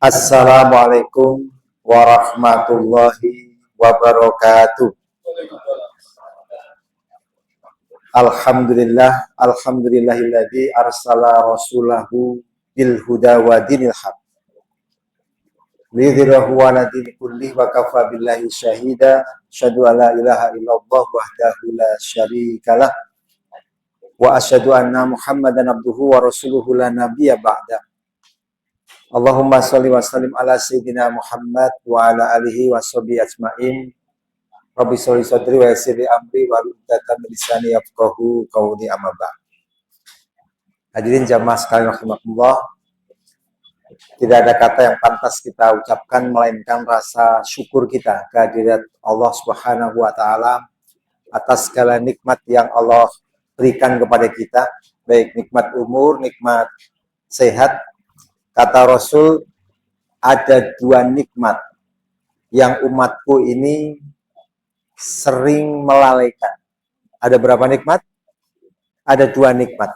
Assalamualaikum warahmatullahi wabarakatuh. Alhamdulillahilladzi arsala rasulahu bil huda wa dinil haq. Lidhirahu ala dini kulli wa kafa billahi syahida. Asyhadu an la ilaha illallah wahdahu la syarikalah. Wa asyhadu anna Muhammadan abduhu wa rasuluhu la nabiyya ba'da. Allahumma sholli wa sallim ala sayyidina Muhammad wa ala alihi wa sahbihi ajmain. Rabbi sholli sadri wa yassir li amri wa hlul 'uqdatam min lisani yafqahu qawli, amma ba'd. Hadirin jamaah sekalian rahimakumullah, tidak ada kata yang pantas kita ucapkan melainkan rasa syukur kita kehadirat Allah Subhanahu wa taala atas segala nikmat yang Allah berikan kepada kita, baik nikmat umur, nikmat sehat. Kata Rasul, ada dua nikmat yang umatku ini sering melalaikan. Ada berapa nikmat? Ada dua nikmat.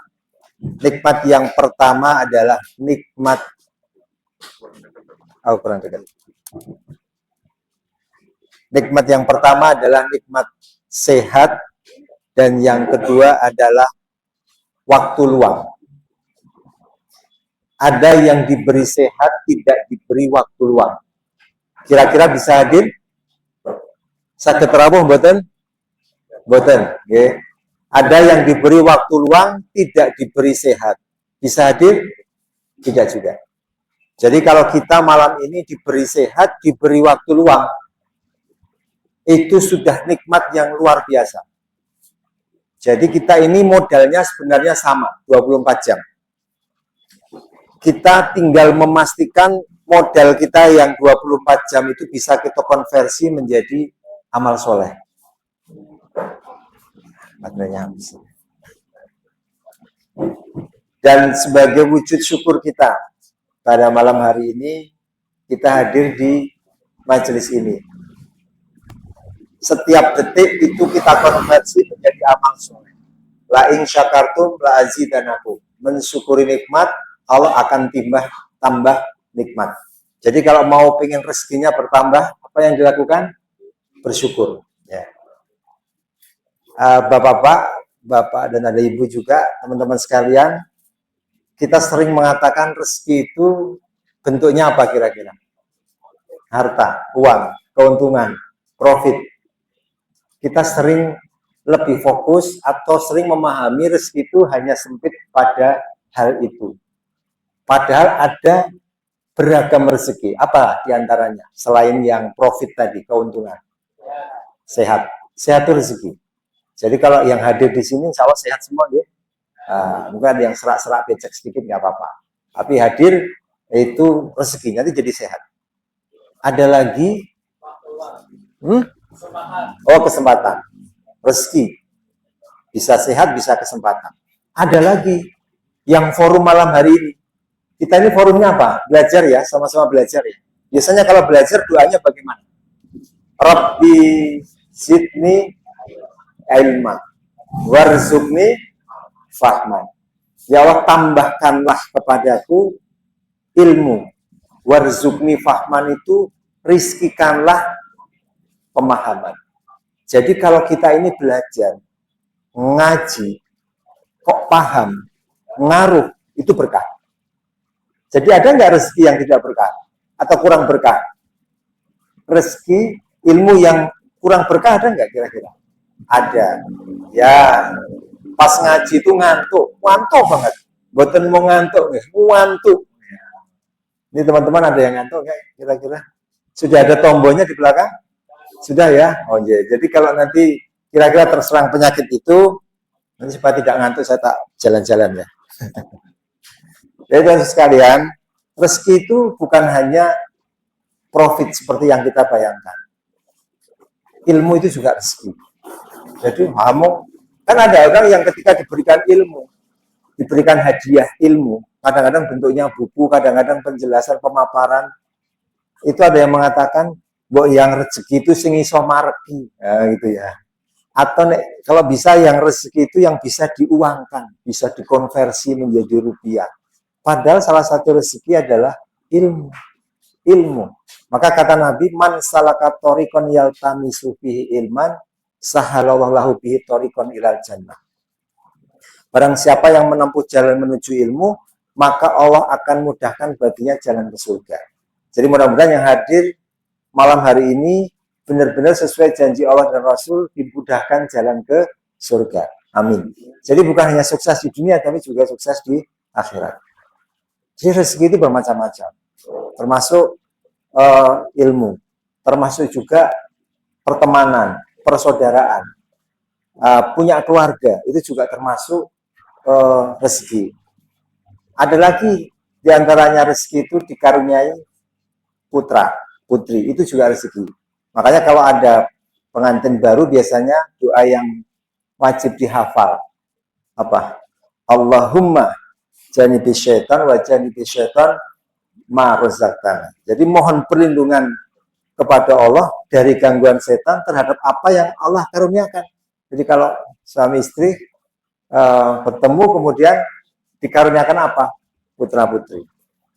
Nikmat yang pertama adalah nikmat Nikmat yang pertama adalah nikmat sehat, dan yang kedua adalah waktu luang. Ada yang diberi sehat, tidak diberi waktu luang. Kira-kira bisa hadir? Saged rawuh mboten? Mboten, nggih. Ada yang diberi waktu luang, tidak diberi sehat. Bisa hadir? Tidak juga. Jadi kalau kita malam ini diberi sehat, diberi waktu luang, itu sudah nikmat yang luar biasa. Jadi kita ini modalnya sebenarnya sama, 24 jam. Kita tinggal memastikan modal kita yang 24 jam itu bisa kita konversi menjadi amal soleh. Dan sebagai wujud syukur kita, pada malam hari ini kita hadir di majelis ini. Setiap detik itu kita konversi menjadi amal soleh. La in syakartum la azidanakum. Mensyukuri nikmat, Allah akan tambah nikmat. Jadi kalau mau pengen rezekinya bertambah, apa yang dilakukan? Bersyukur. Ya. Bapak dan ada ibu juga, teman-teman sekalian, kita sering mengatakan rezeki itu bentuknya apa kira-kira? Harta, uang, keuntungan, profit. Kita sering lebih fokus atau sering memahami rezeki itu hanya sempit pada hal itu. Padahal ada beragam rezeki. Apa diantaranya? Selain yang profit tadi, keuntungan. Sehat. Sehat itu rezeki. Jadi kalau yang hadir di sini insya Allah sehat semua ya. Mungkin ada yang serak-serak becek sedikit nggak apa-apa. Tapi hadir itu rezeki, nanti jadi sehat. Ada lagi kesempatan. Rezeki. Bisa sehat, bisa kesempatan. Ada lagi yang forum malam hari ini. Kita ini forumnya apa? Belajar ya, sama-sama belajar ya. Biasanya kalau belajar doanya bagaimana? Rabbi zidni ilma warzuqni fahman. Ya Allah, tambahkanlah kepadaku ilmu. Warzuqni fahman itu rizkikanlah pemahaman. Jadi kalau kita ini belajar, ngaji, kok paham, ngaruh, itu berkah. Jadi ada nggak rezeki yang tidak berkah? Atau kurang berkah? Rezeki, ilmu yang kurang berkah ada nggak kira-kira? Ada. Ya, pas ngaji itu ngantuk banget. Boten mau ngantuk, ngantuk. Ini teman-teman ada yang ngantuk nggak kira-kira? Sudah ada tombolnya di belakang? Sudah ya? Oh iya. Jadi kalau nanti kira-kira terserang penyakit itu, nanti supaya tidak ngantuk saya tak jalan-jalan ya. Jadi teman-teman sekalian, rezeki itu bukan hanya profit seperti yang kita bayangkan. Ilmu itu juga rezeki. Jadi kan ada orang yang ketika diberikan ilmu, diberikan hadiah ilmu, kadang-kadang bentuknya buku, kadang-kadang penjelasan pemaparan, itu ada yang mengatakan, bahwa yang rezeki itu sing iso mareki, gitu ya. Atau kalau bisa yang rezeki itu yang bisa diuangkan, bisa dikonversi menjadi rupiah. Padahal salah satu rezeki adalah ilmu. ilmu. Maka kata Nabi, man salaka thoriqan yaltamisu fihi ilman, sahalallahu lahu bihi thoriqan ilal jannah. Barang siapa yang menempuh jalan menuju ilmu, maka Allah akan mudahkan baginya jalan ke surga. Jadi mudah-mudahan yang hadir malam hari ini benar-benar sesuai janji Allah dan Rasul, dimudahkan jalan ke surga. Amin. Jadi bukan hanya sukses di dunia, tapi juga sukses di akhirat. Jadi rezeki itu bermacam-macam, termasuk ilmu, termasuk juga pertemanan, persaudaraan, punya keluarga, itu juga termasuk rezeki. Ada lagi diantaranya rezeki itu dikaruniai putra, putri, itu juga rezeki. Makanya kalau ada pengantin baru biasanya doa yang wajib dihafal apa? Allahumma janibi syaitan wa janibi syaitan ma razaqtana. Jadi mohon perlindungan kepada Allah dari gangguan setan terhadap apa yang Allah karuniakan. Jadi kalau suami istri bertemu kemudian dikaruniakan apa? Putra putri.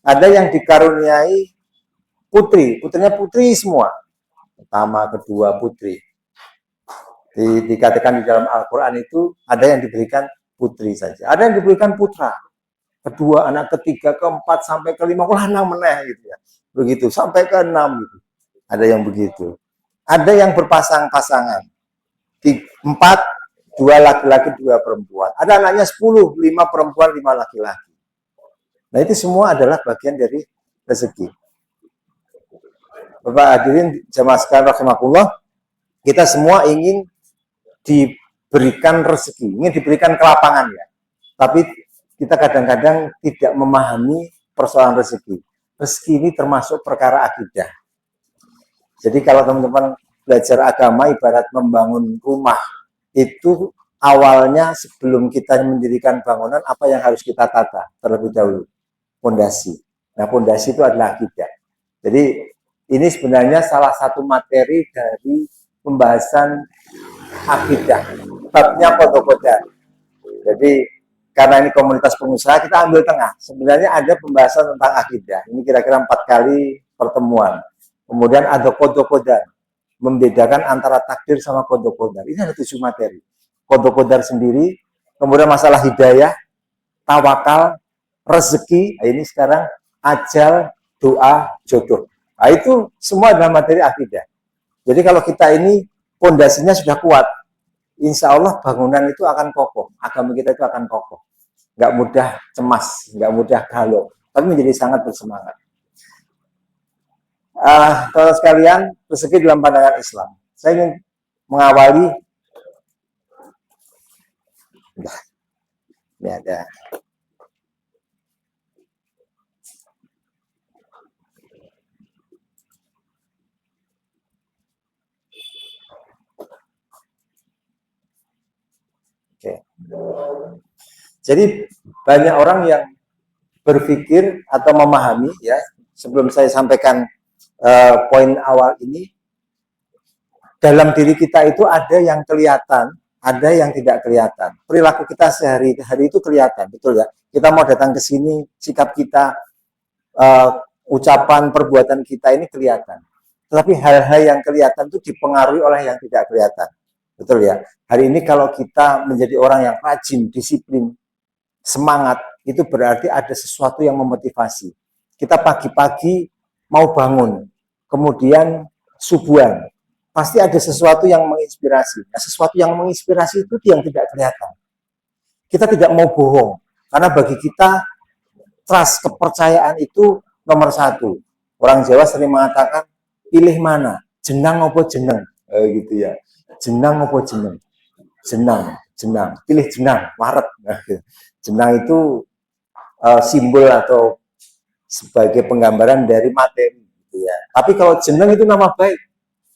Ada yang dikaruniai putri, putrinya putri semua. Pertama, kedua putri. Dikatakan di dalam Al-Quran itu ada yang diberikan putri saja, ada yang diberikan putra, kedua, anak ketiga, keempat, sampai kelima, enam meneh gitu ya, begitu sampai ke 6 gitu. Ada yang begitu, ada yang berpasang-pasangan, 4, 2 laki-laki 2 perempuan, ada anaknya 10, 5 perempuan 5 laki-laki. Nah itu semua adalah bagian dari rezeki. Bapak hadirin jamaah sekalian rahimakumullah, kita semua ingin diberikan rezeki, ingin diberikan kelapangan ya. Tapi kita kadang-kadang tidak memahami persoalan rezeki. Rezeki ini termasuk perkara akidah. Jadi kalau teman-teman belajar agama ibarat membangun rumah, itu awalnya sebelum kita mendirikan bangunan, apa yang harus kita tata terlebih dahulu? Pondasi. Nah, pondasi itu adalah akidah. Jadi ini sebenarnya salah satu materi dari pembahasan akidah, babnya qadha. Jadi karena ini komunitas pengusaha, kita ambil tengah. Sebenarnya ada pembahasan tentang akidah. Ini kira-kira 4 kali pertemuan. Kemudian ada qadha, membedakan antara takdir sama qadha. Ini ada 7 materi. Qadha sendiri, kemudian masalah hidayah, tawakal, rezeki, ini sekarang ajal, doa, jodoh. Nah, itu semua adalah materi akidah. Jadi kalau kita ini pondasinya sudah kuat, insya Allah bangunan itu akan kokoh, agama kita itu akan kokoh, nggak mudah cemas, nggak mudah galau, tapi menjadi sangat bersemangat. Kalau sekalian, rezeki dalam pandangan Islam, saya ingin mengawali, ini ada. Oke. Jadi banyak orang yang berpikir atau memahami ya, sebelum saya sampaikan poin awal ini, dalam diri kita itu ada yang kelihatan, ada yang tidak kelihatan. Perilaku kita sehari-hari itu kelihatan, betul ya? Kita mau datang ke sini, sikap kita, ucapan, perbuatan kita ini kelihatan. Tetapi hal-hal yang kelihatan itu dipengaruhi oleh yang tidak kelihatan. Betul ya? Hari ini kalau kita menjadi orang yang rajin, disiplin, semangat, itu berarti ada sesuatu yang memotivasi. Kita pagi-pagi mau bangun, kemudian subuhan, pasti ada sesuatu yang menginspirasi. Nah, sesuatu yang menginspirasi itu yang tidak kelihatan. Kita tidak mau bohong, karena bagi kita trust, kepercayaan itu nomor 1. Orang Jawa sering mengatakan, pilih mana, jenang apa jeneng, gitu ya. Jenang apa jeneng? Jenang. Pilih jenang, waret. Jenang itu simbol atau sebagai penggambaran dari materi. Gitu ya. Tapi kalau jeneng itu nama baik.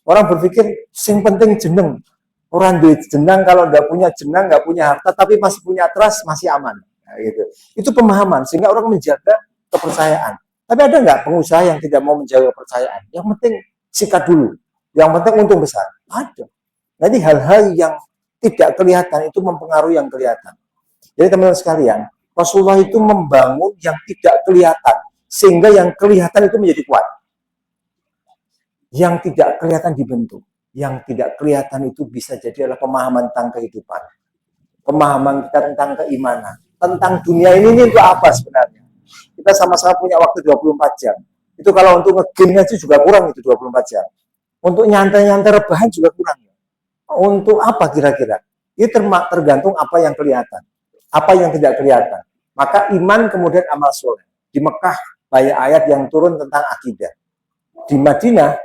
Orang berpikir, yang penting jeneng. Orang duit jenang, kalau nggak punya jenang, nggak punya harta, tapi masih punya trust, masih aman. Nah, gitu. Itu pemahaman, sehingga orang menjaga kepercayaan. Tapi ada nggak pengusaha yang tidak mau menjaga kepercayaan? Yang penting sikat dulu. Yang penting untung besar. Ada. Jadi hal-hal yang tidak kelihatan itu mempengaruhi yang kelihatan. Jadi teman-teman sekalian, Rasulullah itu membangun yang tidak kelihatan, sehingga yang kelihatan itu menjadi kuat. yang tidak kelihatan dibentuk. Yang tidak kelihatan itu bisa jadi adalah pemahaman tentang kehidupan. Pemahaman kita tentang keimanan. Tentang dunia ini untuk apa sebenarnya. Kita sama-sama punya waktu 24 jam. Itu kalau untuk nge-game aja juga kurang itu 24 jam. Untuk nyantai-nyantai rebahan juga kurang. Untuk apa kira-kira? Itu tergantung apa yang kelihatan. Apa yang tidak kelihatan. Maka iman kemudian amal soleh. Di Mekah banyak ayat yang turun tentang akidah. Di Madinah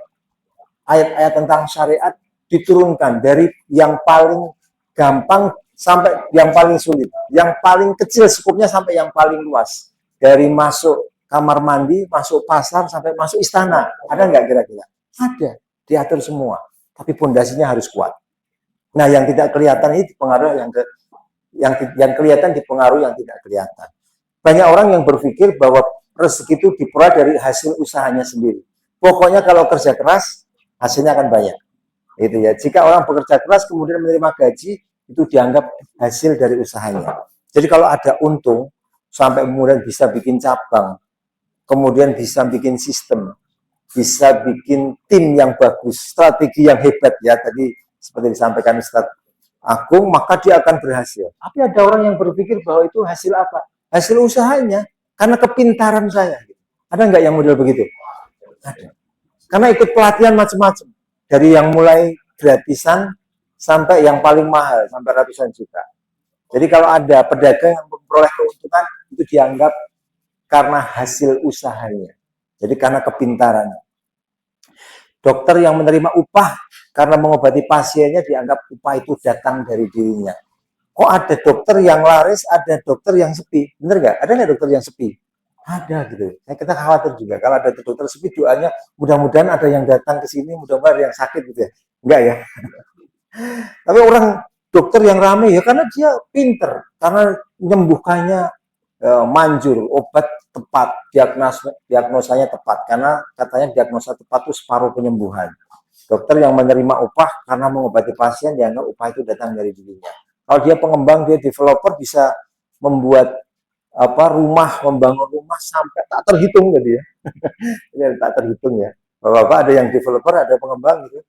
ayat-ayat tentang syariat diturunkan dari yang paling gampang sampai yang paling sulit. Yang paling kecil skupnya sampai yang paling luas. Dari masuk kamar mandi, masuk pasar, sampai masuk istana. Ada nggak kira-kira? Ada. Diatur semua. Tapi pondasinya harus kuat. Nah, yang tidak kelihatan ini dipengaruhi yang kelihatan dipengaruhi yang tidak kelihatan. Banyak orang yang berpikir bahwa rezeki itu diperoleh dari hasil usahanya sendiri. Pokoknya kalau kerja keras, hasilnya akan banyak. Itu ya. Jika orang bekerja keras kemudian menerima gaji, itu dianggap hasil dari usahanya. Jadi kalau ada untung sampai kemudian bisa bikin cabang, kemudian bisa bikin sistem, bisa bikin tim yang bagus, strategi yang hebat ya tadi seperti disampaikan Ustadz Agung, maka dia akan berhasil. Tapi ada orang yang berpikir bahwa itu hasil apa? Hasil usahanya, karena kepintaran saya. Ada nggak yang model begitu? Ada. Karena ikut pelatihan macam-macam. Dari yang mulai gratisan sampai yang paling mahal, sampai ratusan juta. Jadi kalau ada pedagang yang memperoleh keuntungan, itu dianggap karena hasil usahanya. Jadi karena kepintarannya. Dokter yang menerima upah karena mengobati pasiennya dianggap upah itu datang dari dirinya. Kok ada dokter yang laris, ada dokter yang sepi? Bener nggak? Ada nggak dokter yang sepi? Ada gitu. Kita khawatir juga kalau ada dokter sepi, doanya mudah-mudahan ada yang datang ke sini, mudah-mudahan ada yang sakit gitu ya. Enggak ya. Tapi orang dokter yang ramai ya karena dia pinter, karena menyembuhkannya manjur, obat tepat, diagnosanya tepat, karena katanya diagnosa tepat itu separuh penyembuhan. Dokter yang menerima upah karena mengobati pasien dianggap upah itu datang dari dirinya. Kalau dia pengembang, dia developer bisa membuat rumah, membangun rumah sampai tak terhitung tadi ya. Ini tak terhitung ya. Bapak-bapak ada yang developer, ada pengembang gitu.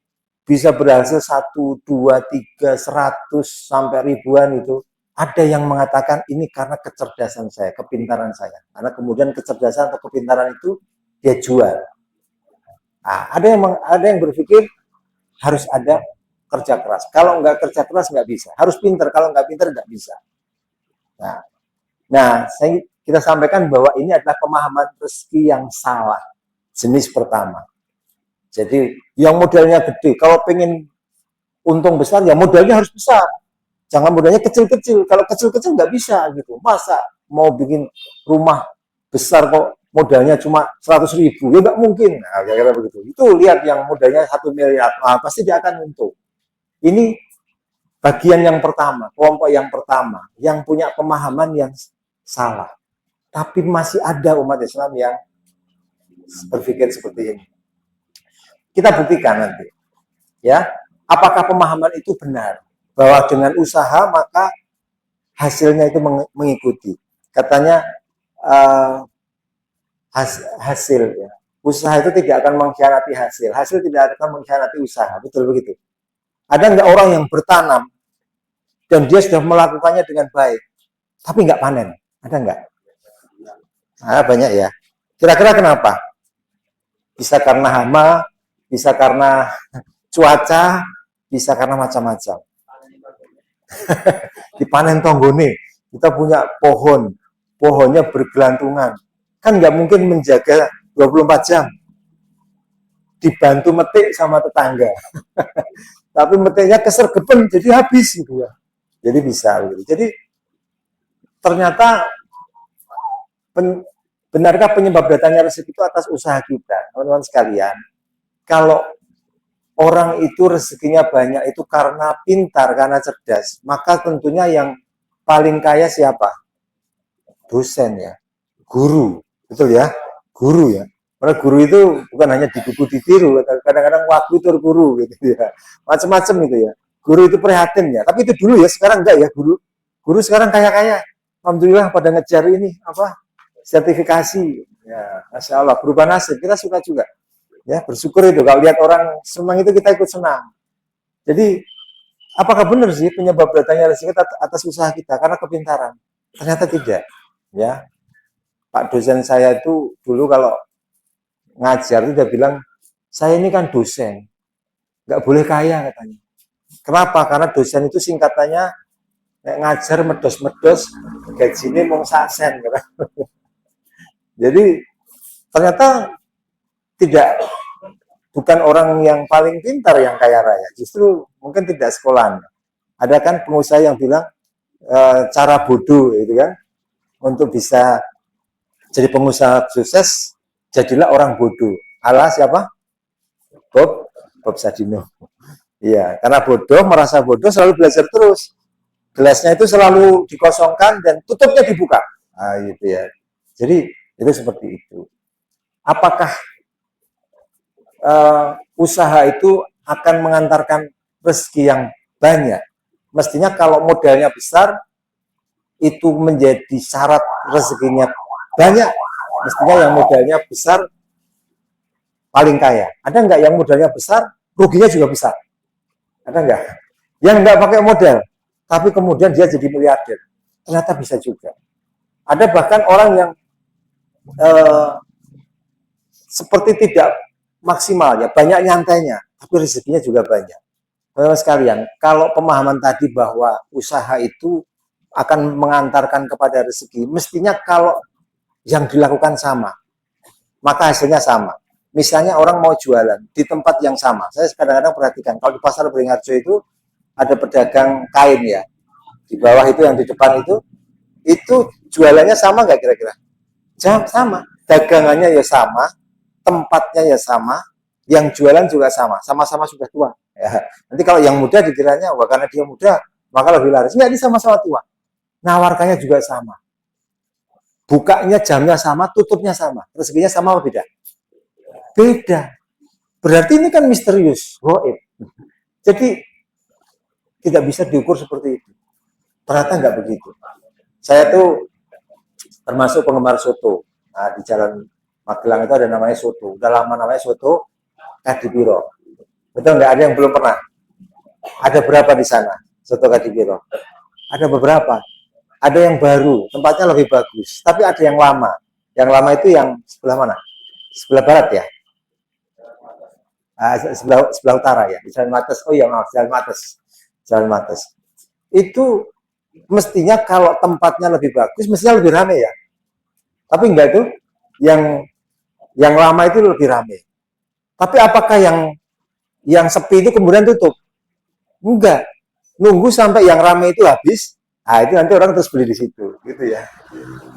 Bisa berhasil 1, 2, 3, 100 sampai ribuan itu. Ada yang mengatakan ini karena kecerdasan saya, kepintaran saya. Karena kemudian kecerdasan atau kepintaran itu dia jual. Nah, ada yang berpikir harus ada kerja keras. Kalau nggak kerja keras nggak bisa. Harus pintar. Kalau nggak pintar nggak bisa. Nah, kita sampaikan bahwa ini adalah pemahaman rezeki yang salah. Jenis pertama. Jadi yang modalnya gede. Kalau pengen untung besar, ya modalnya harus besar. Jangan modalnya kecil-kecil. Kalau kecil-kecil nggak bisa gitu. Masa mau bikin rumah besar kok modalnya cuma 100.000? Ya nggak mungkin. Nah, kira-kira begitu. Itu lihat yang modalnya 1 miliar. Nah, pasti dia akan untung. Ini bagian yang pertama, kelompok yang pertama, yang punya pemahaman yang salah. Tapi masih ada umat Islam yang berpikir seperti ini. Kita buktikan nanti. Ya, apakah pemahaman itu benar? Bahwa dengan usaha maka hasilnya itu mengikuti. Katanya hasil ya. Usaha itu tidak akan mengkhianati hasil. Hasil tidak akan mengkhianati usaha. Betul begitu. Ada nggak orang yang bertanam dan dia sudah melakukannya dengan baik, tapi nggak panen? Ada nggak? Nah, banyak ya. Kira-kira kenapa? Bisa karena hama, bisa karena cuaca, bisa karena macam-macam. Dipanen tonggone, kita punya pohonnya bergelantungan, kan nggak mungkin menjaga 24 jam, dibantu metik sama tetangga, tapi metiknya kesergepen jadi habis gitu ya, jadi bisa gitu. Jadi ternyata benarkah penyebab datangnya rezeki itu atas usaha kita, teman-teman sekalian? Kalau orang itu rezekinya banyak itu karena pintar, karena cerdas, maka tentunya yang paling kaya siapa? Dosen ya, guru, betul ya, guru ya. Karena guru itu bukan hanya di buku ditiru, kadang-kadang waktu itu guru gitu ya, macam-macam gitu ya. Guru itu prihatin ya, tapi itu dulu ya, sekarang enggak ya guru. Guru sekarang kaya-kaya, alhamdulillah pada ngejar ini sertifikasi, ya, masya Allah, berubah nasib, kita suka juga. Ya, bersyukur itu. Kalau lihat orang senang itu kita ikut senang. Jadi, apakah benar sih penyebab datangnya rezeki atas usaha kita karena kepintaran? Ternyata tidak. Ya, Pak dosen saya itu dulu kalau ngajar itu dia bilang, saya ini kan dosen, nggak boleh kaya katanya. Kenapa? Karena dosen itu singkatannya ngajar medos-medos, gajinya mau sasen. Jadi ternyata tidak, bukan orang yang paling pintar yang kaya raya, justru mungkin tidak sekolahnya. Ada kan pengusaha yang bilang cara bodoh itu kan, untuk bisa jadi pengusaha sukses, jadilah orang bodoh. Ala siapa? Bob Sadino. Iya, karena bodoh, merasa bodoh, selalu belajar terus. Gelasnya itu selalu dikosongkan dan tutupnya dibuka. Nah, gitu ya. Jadi itu seperti itu. Apakah usaha itu akan mengantarkan rezeki yang banyak? Mestinya kalau modalnya besar, itu menjadi syarat rezekinya banyak. Mestinya yang modalnya besar paling kaya. Ada nggak yang modalnya besar, ruginya juga besar? Ada nggak? Yang nggak pakai modal, tapi kemudian dia jadi miliarder. Ternyata bisa juga. Ada bahkan orang yang seperti tidak maksimal ya, banyak nyantainya, tapi rezekinya juga banyak. Teman-teman sekalian, kalau pemahaman tadi bahwa usaha itu akan mengantarkan kepada rezeki, mestinya kalau yang dilakukan sama, maka hasilnya sama. Misalnya orang mau jualan di tempat yang sama. Saya kadang-kadang perhatikan, kalau di pasar Beringharjo itu ada pedagang kain ya, di bawah itu yang di depan itu jualannya sama nggak kira-kira? Sama, dagangannya ya sama, tempatnya ya sama, yang jualan juga sama, sama-sama sudah tua. Ya. Nanti kalau yang muda dikiranya, wah karena dia muda, maka lebih laris. Enggak, ini sama-sama tua. Nawarkannya juga sama. Bukanya jamnya sama, tutupnya sama. Rezekinya sama apa beda? Beda. Berarti ini kan misterius, goib. Jadi tidak bisa diukur seperti itu. Ternyata nggak begitu. Saya tuh termasuk penggemar soto. Nah, di Jalan Magelang itu ada namanya soto. Udah lama namanya soto Kadipiro. Betul nggak? Ada yang belum pernah? Ada berapa di sana soto Kadipiro? Ada beberapa. Ada yang baru, tempatnya lebih bagus. Tapi ada yang lama. Yang lama itu yang sebelah mana? Sebelah barat ya? Sebelah utara ya, di Jalan Mates. Oh iya, maaf, Jalan Mates. Jalan Mates. Itu mestinya kalau tempatnya lebih bagus, mestinya lebih ramai ya. Tapi enggak itu, yang lama itu lebih ramai. Tapi apakah yang sepi itu kemudian tutup? Enggak. Nunggu sampai yang ramai itu habis. Nah, itu nanti orang terus beli di situ, gitu ya.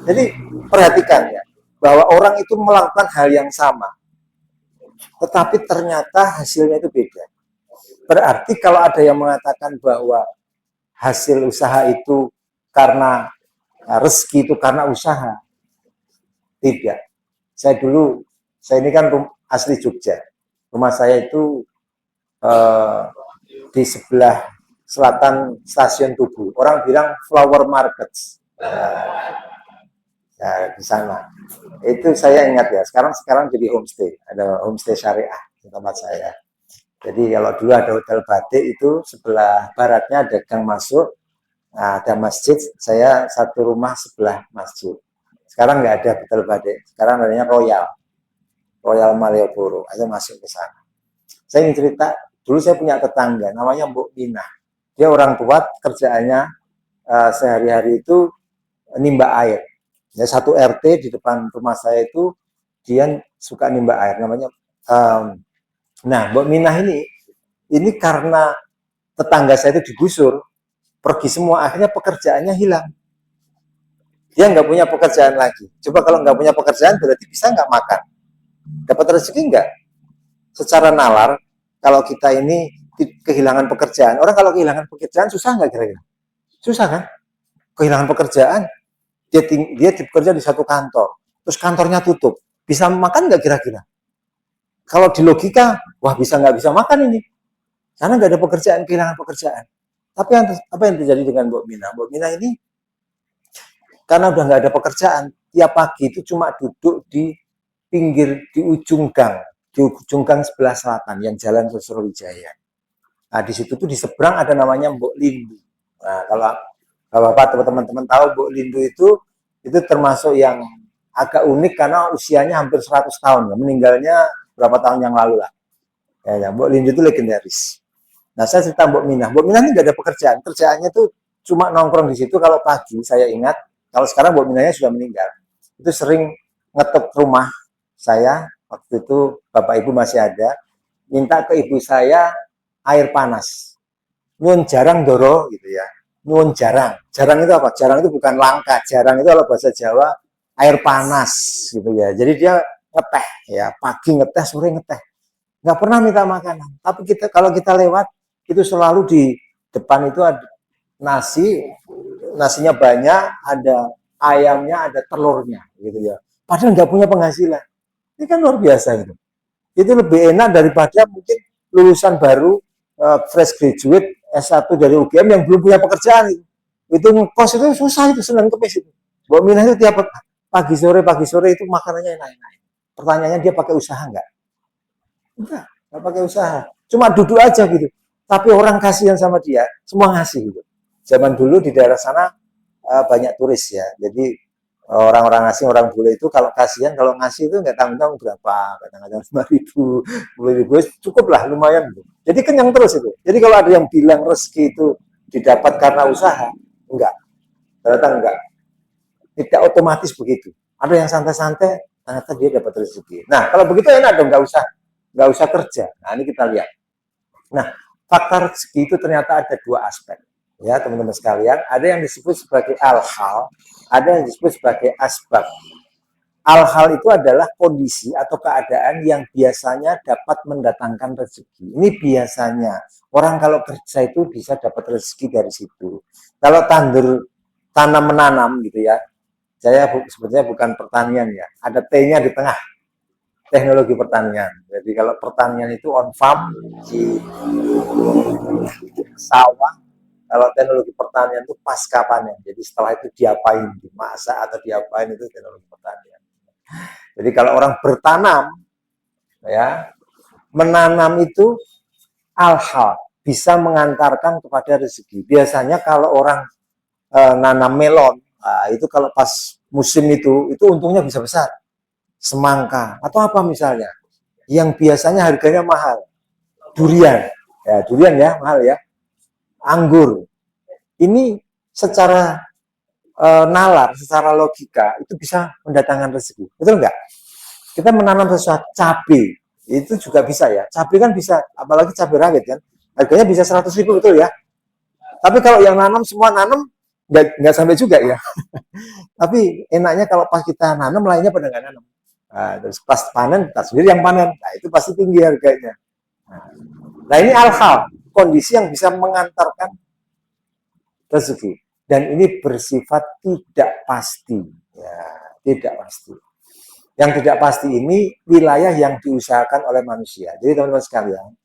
Jadi perhatikan ya, bahwa orang itu melakukan hal yang sama, tetapi ternyata hasilnya itu beda. Berarti kalau ada yang mengatakan bahwa hasil usaha itu karena rezeki itu karena usaha, tidak. Saya ini kan asli Jogja. Rumah saya itu di sebelah selatan stasiun Tugu. Orang bilang flower market. Ya, di sana. Itu saya ingat ya. Sekarang jadi homestay. Ada homestay syariah di tempat saya. Jadi kalau dulu ada hotel batik itu sebelah baratnya ada gang masuk, nah, ada masjid. Saya satu rumah sebelah masjid. Sekarang nggak ada hotel batik. Sekarang adanya Royal Malioboro. Ayo masuk ke sana. Saya ingin cerita. Dulu saya punya tetangga, namanya Mbok Mina. Dia orang tua, kerjaannya sehari-hari itu nimba air. Ya, satu RT di depan rumah saya itu dia suka nimba air. Namanya. Nah, Mbok Mina ini karena tetangga saya itu digusur, pergi semua, akhirnya pekerjaannya hilang. Dia nggak punya pekerjaan lagi. Coba kalau nggak punya pekerjaan, berarti bisa nggak makan? Dapat rezeki nggak? Secara nalar, kalau kita ini kehilangan pekerjaan, orang kalau kehilangan pekerjaan susah nggak kira-kira? Susah kan? Kehilangan pekerjaan, dia bekerja di satu kantor, terus kantornya tutup, bisa makan nggak kira-kira? Kalau di logika, wah bisa nggak bisa makan ini, karena nggak ada pekerjaan, kehilangan pekerjaan. Tapi apa yang terjadi dengan Mbok Mina? Mbok Mina ini karena udah nggak ada pekerjaan, tiap pagi itu cuma duduk di pinggir, di ujung gang, di ujung gang sebelah selatan yang jalan ke Sriwijaya. Nah, di situ tuh di seberang ada namanya Mbok Lindu. Nah, kalau Bapak atau teman-teman tahu Mbok Lindu itu termasuk yang agak unik karena usianya hampir 100 tahun. Meninggalnya berapa tahun yang lalu lah. Ya, Mbok Lindu itu legendaris. Nah, saya cerita Mbok Minah. Mbok Minah ini nggak ada pekerjaan. Kerjaannya tuh cuma nongkrong di situ kalau pagi, saya ingat. Kalau sekarang Mbok Minahnya sudah meninggal. Itu sering ngetuk rumah saya. Waktu itu Bapak Ibu masih ada. Minta ke ibu saya air panas. Nyun jarang doro gitu ya. Nyun jarang. Jarang itu apa? Jarang itu bukan langka. Jarang itu kalau bahasa Jawa air panas gitu ya. Jadi dia ngeteh ya, pagi ngeteh, sore ngeteh. Nggak pernah minta makanan. Tapi kalau kita lewat itu selalu di depan itu ada nasi, nasinya banyak, ada ayamnya, ada telurnya gitu ya. Padahal nggak punya penghasilan. Ini kan luar biasa gitu. Itu lebih enak daripada mungkin lulusan baru fresh graduate S1 dari UGM yang belum punya pekerjaan itu ngekos itu susah, itu Senin Kemis itu. Mbak Minah itu tiap pagi sore itu makanannya enak-enak. Pertanyaannya dia pakai usaha enggak pakai usaha, cuma duduk aja gitu, tapi orang kasihan sama dia, semua ngasih gitu. Zaman dulu di daerah sana banyak turis ya, jadi orang-orang asing, orang bule itu kalau kasihan, kalau ngasih itu nggak tanggung-tanggung berapa, kadang-kadang 5.000, 10.000, cukup lah, lumayan. Jadi kenyang terus itu. Jadi kalau ada yang bilang rezeki itu didapat karena usaha, enggak, ternyata enggak. Tidak otomatis begitu. Ada yang santai-santai, ternyata dia dapat rezeki. Nah, kalau begitu enak dong, nggak usah kerja. Nah, ini kita lihat. Nah, fakta rezeki itu ternyata ada dua aspek. Ya, teman-teman sekalian, ada yang disebut sebagai al-hal, ada yang disebut sebagai asbab. Al-hal itu adalah kondisi atau keadaan yang biasanya dapat mendatangkan rezeki. Ini biasanya. Orang kalau kerja itu bisa dapat rezeki dari situ. Kalau tanam menanam gitu ya. Saya sebetulnya bukan pertanian ya. Ada T-nya di tengah. Teknologi pertanian. Jadi kalau pertanian itu on farm di sawah, kalau teknologi pertanian itu pasca panen. Jadi setelah itu diapain, dimasak atau diapain, itu teknologi pertanian. Jadi kalau orang bertanam, ya, menanam itu al-hal, bisa mengantarkan kepada rezeki. Biasanya kalau orang nanam melon, nah, itu kalau pas musim itu untungnya bisa besar. Semangka atau apa misalnya, yang biasanya harganya mahal, durian, ya durian ya mahal ya, anggur, ini secara nalar, secara logika itu bisa mendatangkan rezeki, betul nggak? Kita menanam sesuatu, cabai itu juga bisa ya, cabai kan bisa, apalagi cabai rawit kan, harganya bisa 100.000, betul ya. Tapi kalau yang nanam semua nanam nggak sampai juga ya. Tapi enaknya kalau pas kita nanam, lainnya pada nggak nanam. Nah, terus pas panen, kita sendiri yang panen. Nah, itu pasti tinggi harganya. Nah, ini al-hal, kondisi yang bisa mengantarkan rezeki. Dan ini bersifat tidak pasti. Ya, tidak pasti. Yang tidak pasti ini wilayah yang diusahakan oleh manusia. Jadi teman-teman sekalian,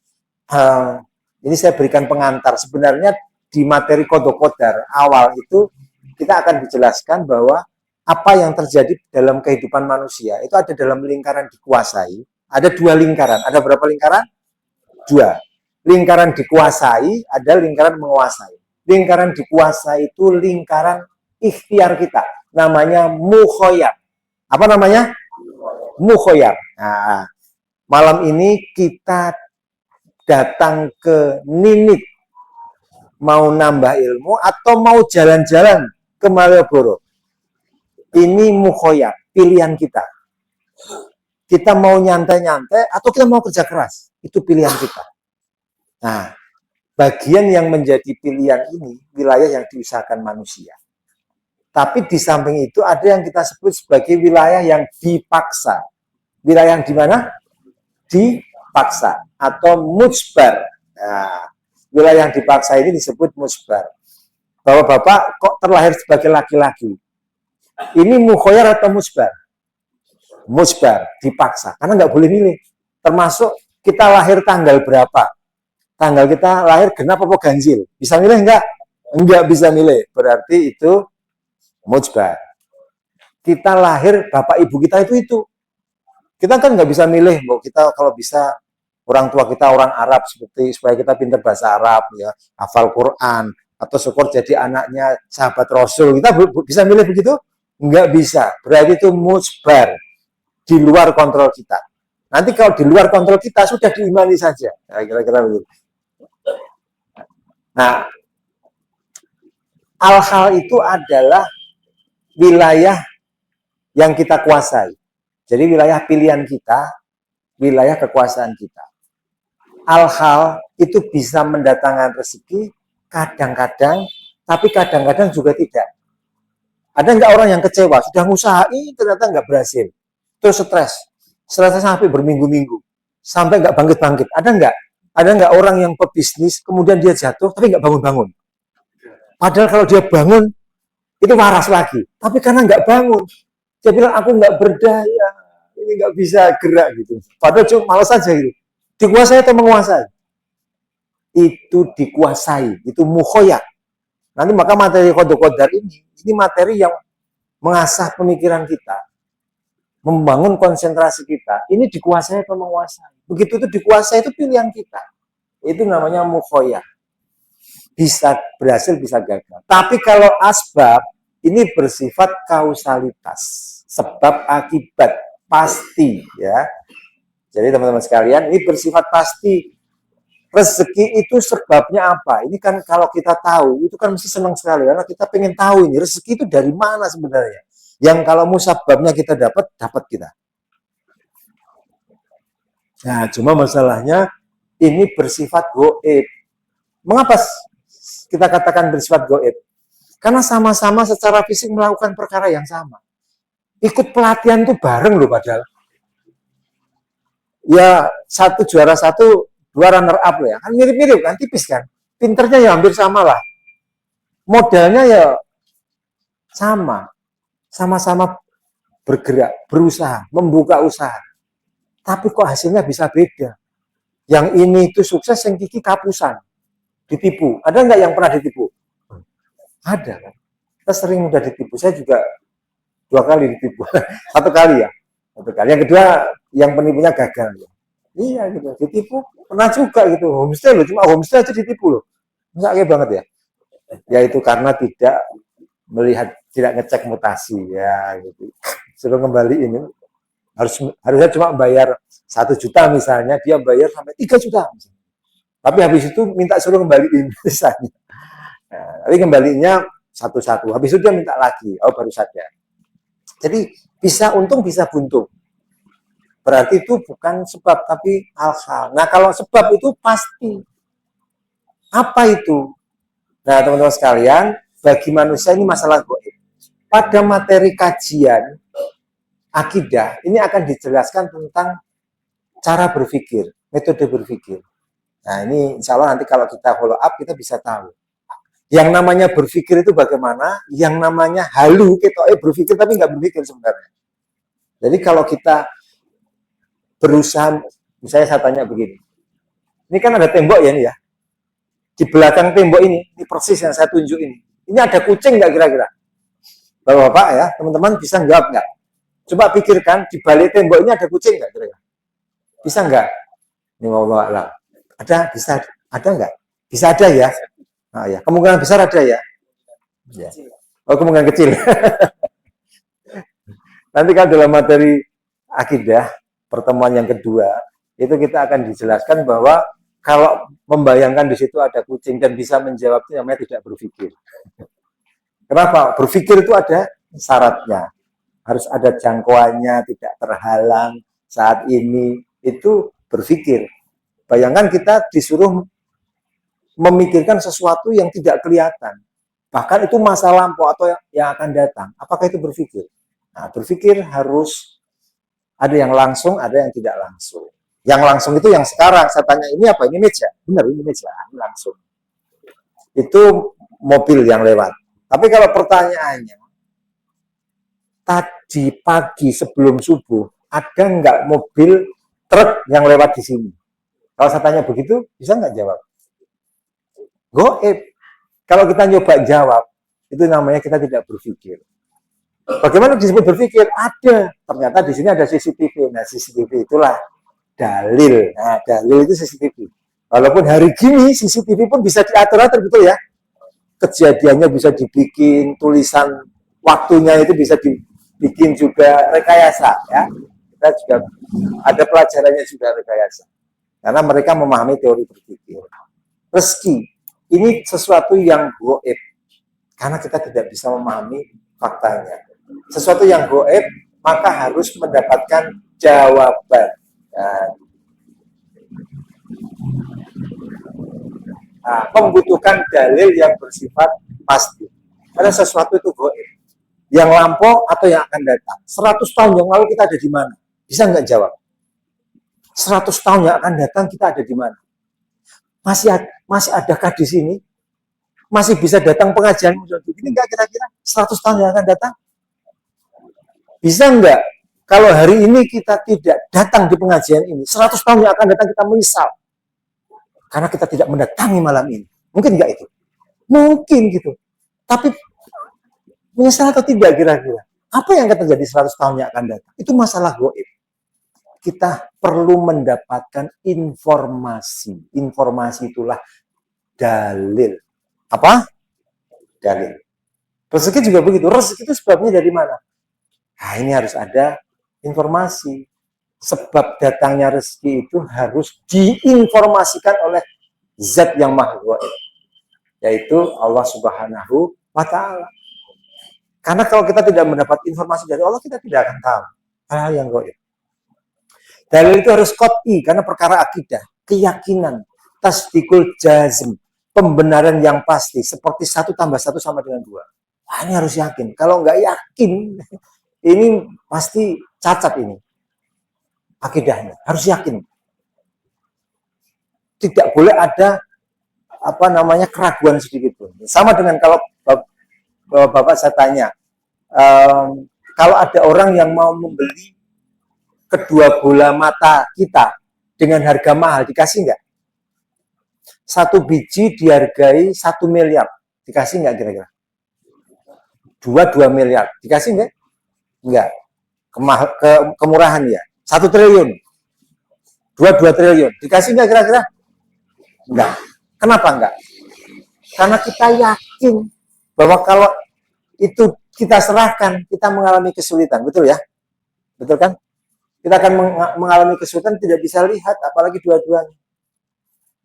ini saya berikan pengantar. Sebenarnya di materi Qadha Qadar awal itu kita akan dijelaskan bahwa apa yang terjadi dalam kehidupan manusia itu ada dalam lingkaran dikuasai. Ada dua lingkaran. Ada berapa lingkaran? Dua. Lingkaran dikuasai, ada lingkaran menguasai. Lingkaran dikuasai itu lingkaran ikhtiar kita. Namanya mukhoyar. Apa namanya? Mukhoyar. Nah, malam ini kita datang ke Ninik. Mau nambah ilmu atau mau jalan-jalan ke Malioboro. Ini mukhoyar, pilihan kita. Kita mau nyantai-nyantai atau kita mau kerja keras. Itu pilihan kita. Nah, bagian yang menjadi pilihan ini wilayah yang diusahakan manusia. Tapi di samping itu ada yang kita sebut sebagai wilayah yang dipaksa. Wilayah yang di mana? Dipaksa atau mujbar. Nah, wilayah yang dipaksa ini disebut mujbar. Bahwa Bapak kok terlahir sebagai laki-laki. Ini mukhoyar atau musbar? Musbar, dipaksa. Karena nggak boleh milih. Termasuk kita lahir tanggal berapa. Tanggal kita lahir genap apa ganjil. Bisa milih nggak? Nggak bisa milih. Berarti itu musbar. Kita lahir, bapak ibu kita itu. Kita kan nggak bisa milih, bahwa kita kalau bisa orang tua kita orang Arab seperti supaya kita pintar bahasa Arab ya, hafal Quran atau syukur jadi anaknya sahabat Rasul. Kita bisa milih begitu? Nggak bisa. Berarti itu musbar di luar kontrol kita. Nanti kalau di luar kontrol kita sudah diimani saja. Nah, kira-kira begitu. Nah, hal-hal itu adalah wilayah yang kita kuasai. Jadi wilayah pilihan kita, wilayah kekuasaan kita. Hal-hal itu bisa mendatangkan rezeki kadang-kadang, tapi kadang-kadang juga tidak. Ada nggak orang yang kecewa, sudah ngusahain ternyata nggak berhasil, terus stres sampai berminggu-minggu, sampai nggak bangkit-bangkit. Ada nggak? Ada nggak orang yang pebisnis, kemudian dia jatuh, tapi nggak bangun-bangun? Padahal kalau dia bangun, itu waras lagi. Tapi karena nggak bangun, dia bilang aku nggak berdaya, ini nggak bisa gerak gitu. Padahal cuma malas saja gitu. Dikuasai atau menguasai? Itu dikuasai, itu mukhoyak. Nanti maka materi qadar ini materi yang mengasah pemikiran kita, membangun konsentrasi kita. Ini dikuasai atau menguasai? Begitu itu dikuasai, itu pilihan kita. Itu namanya mukhoyak. Bisa berhasil, bisa gagal. Tapi kalau asbab, ini bersifat kausalitas. Sebab akibat, pasti ya. Jadi teman-teman sekalian, ini bersifat pasti. Rezeki itu sebabnya apa? Ini kan kalau kita tahu, itu kan mesti senang sekali. Karena kita pengen tahu ini, rezeki itu dari mana sebenarnya. Yang kalau musababnya kita dapat kita. Nah, cuma masalahnya, ini bersifat goib. Mengapa kita katakan bersifat goib? Karena sama-sama secara fisik melakukan perkara yang sama. Ikut pelatihan itu bareng loh padahal. Ya, satu juara satu, dua runner up loh ya. Kan mirip-mirip kan, tipis kan. Pinternya ya hampir sama lah. Modalnya ya sama. Sama-sama bergerak, berusaha, membuka usaha. Tapi kok hasilnya bisa beda. Yang ini itu sukses, yang Kiki kapusan. Ditipu. Ada nggak yang pernah ditipu? Ada kan. Kita sering mudah ditipu. Saya juga 2 kali ditipu. 1 kali ya. 1 kali. Yang kedua, yang penipunya gagal. Iya gitu. Ditipu. Pernah juga gitu. Homestay loh. Cuma homestay aja ditipu loh. Sakit banget ya. Yaitu karena tidak melihat, tidak ngecek mutasi. Ya gitu. Suruh kembali ini. Harusnya cuma bayar 1 juta misalnya. Dia bayar sampai 3 juta misalnya. Tapi habis itu minta suruh kembaliin misalnya. Nah, tapi kembalinya satu-satu. Habis itu dia minta lagi. Oh, baru saja. Jadi bisa untung, bisa buntung. Berarti itu bukan sebab, tapi hal-hal. Nah, kalau sebab itu pasti. Apa itu? Nah, teman-teman sekalian, bagi manusia ini masalah goib. Pada materi kajian akidah, ini akan dijelaskan tentang cara berpikir, metode berpikir. Nah, ini insya Allah nanti kalau kita follow up, kita bisa tahu. Yang namanya berpikir itu bagaimana, yang namanya halu, kita berpikir tapi nggak berpikir sebenarnya. Jadi kalau kita berusaha, misalnya saya tanya begini, ini kan ada tembok ya nih ya, di belakang tembok ini persis yang saya tunjuk ini ada kucing nggak kira-kira? Bapak-bapak ya, teman-teman bisa jawab nggak? Coba pikirkan, di balik tembok ini ada kucing nggak kira-kira? Bisa nggak? Ini mau lah. Ada, bisa, ada nggak? Bisa ada ya? Nah, ya, kemungkinan besar ada ya? Ya. Oh, kemungkinan kecil. Nanti kalau dalam materi akidah, pertemuan yang kedua, itu kita akan dijelaskan bahwa kalau membayangkan di situ ada kucing dan bisa menjawab itu namanya tidak berpikir. Kenapa? Berpikir itu ada syaratnya. Harus ada jangkauannya, tidak terhalang saat ini, itu berpikir. Bayangkan kita disuruh memikirkan sesuatu yang tidak kelihatan. Bahkan itu masa lampau atau yang akan datang. Apakah itu berpikir? Nah, berpikir harus ada yang langsung, ada yang tidak langsung. Yang langsung itu yang sekarang. Saya tanya, ini apa? Ini meja. Benar, ini meja. Ini langsung. Itu mobil yang lewat. Tapi kalau pertanyaannya, tadi pagi sebelum subuh, ada nggak mobil truk yang lewat di sini? Kalau saya tanya begitu, bisa nggak jawab? Goib. Kalau kita nyoba jawab, itu namanya kita tidak berpikir. Bagaimana disebut berpikir? Ada. Ternyata di sini ada CCTV. Nah, CCTV itulah dalil. Nah, dalil itu CCTV. Walaupun hari gini CCTV pun bisa diatur-atur, betul ya. Kejadiannya bisa dibikin, tulisan waktunya itu bisa dibikin juga rekayasa, ya. Kita juga ada pelajarannya juga rekayasa. Karena mereka memahami teori berpikir. Rezeki ini sesuatu yang goib, karena kita tidak bisa memahami faktanya. Sesuatu yang goib, maka harus mendapatkan jawaban. Nah, membutuhkan dalil yang bersifat pasti. Karena sesuatu itu goib. Yang lampau atau yang akan datang. 100 tahun yang lalu kita ada di mana? Bisa nggak jawab? 100 tahun yang akan datang kita ada di mana? Masih adakah di sini? Masih bisa datang pengajian ini nggak kira-kira 100 tahun yang akan datang? Bisa nggak? Kalau hari ini kita tidak datang di pengajian ini, 100 tahun yang akan datang kita menyesal. Karena kita tidak mendatangi malam ini. Mungkin nggak itu? Mungkin gitu. Tapi menyesal atau tidak kira-kira? Apa yang akan terjadi 100 tahun yang akan datang? Itu masalah goib. Kita perlu mendapatkan informasi. Informasi itulah dalil. Apa? Dalil. Rezeki juga begitu. Rezeki itu sebabnya dari mana? Nah, ini harus ada informasi. Sebab datangnya rezeki itu harus diinformasikan oleh Zat yang Maha Gaib, yaitu Allah Subhanahu wa Ta'ala. Karena kalau kita tidak mendapat informasi dari Allah, kita tidak akan tahu hal-hal yang gaib. Dalil itu harus qat'i, karena perkara akidah, keyakinan, tasdikul jazm, pembenaran yang pasti, seperti 1 tambah 1 sama dengan 2. Nah, ini harus yakin. Kalau nggak yakin, ini pasti cacat ini. Akidahnya harus yakin, tidak boleh ada keraguan sedikit pun. Sama dengan kalau Bapak saya tanya, kalau ada orang yang mau membeli kedua bola mata kita dengan harga mahal, dikasih nggak? 1 biji dihargai 1 miliar, dikasih nggak kira-kira? 2 miliar, dikasih nggak? Nggak. Kemurahan ya. 1 triliun, 2 triliun, dikasih nggak kira-kira? Enggak. Kenapa enggak? Karena kita yakin bahwa kalau itu kita serahkan, kita mengalami kesulitan, betul ya? Betul kan? Kita akan mengalami kesulitan, tidak bisa lihat, apalagi dua-duanya.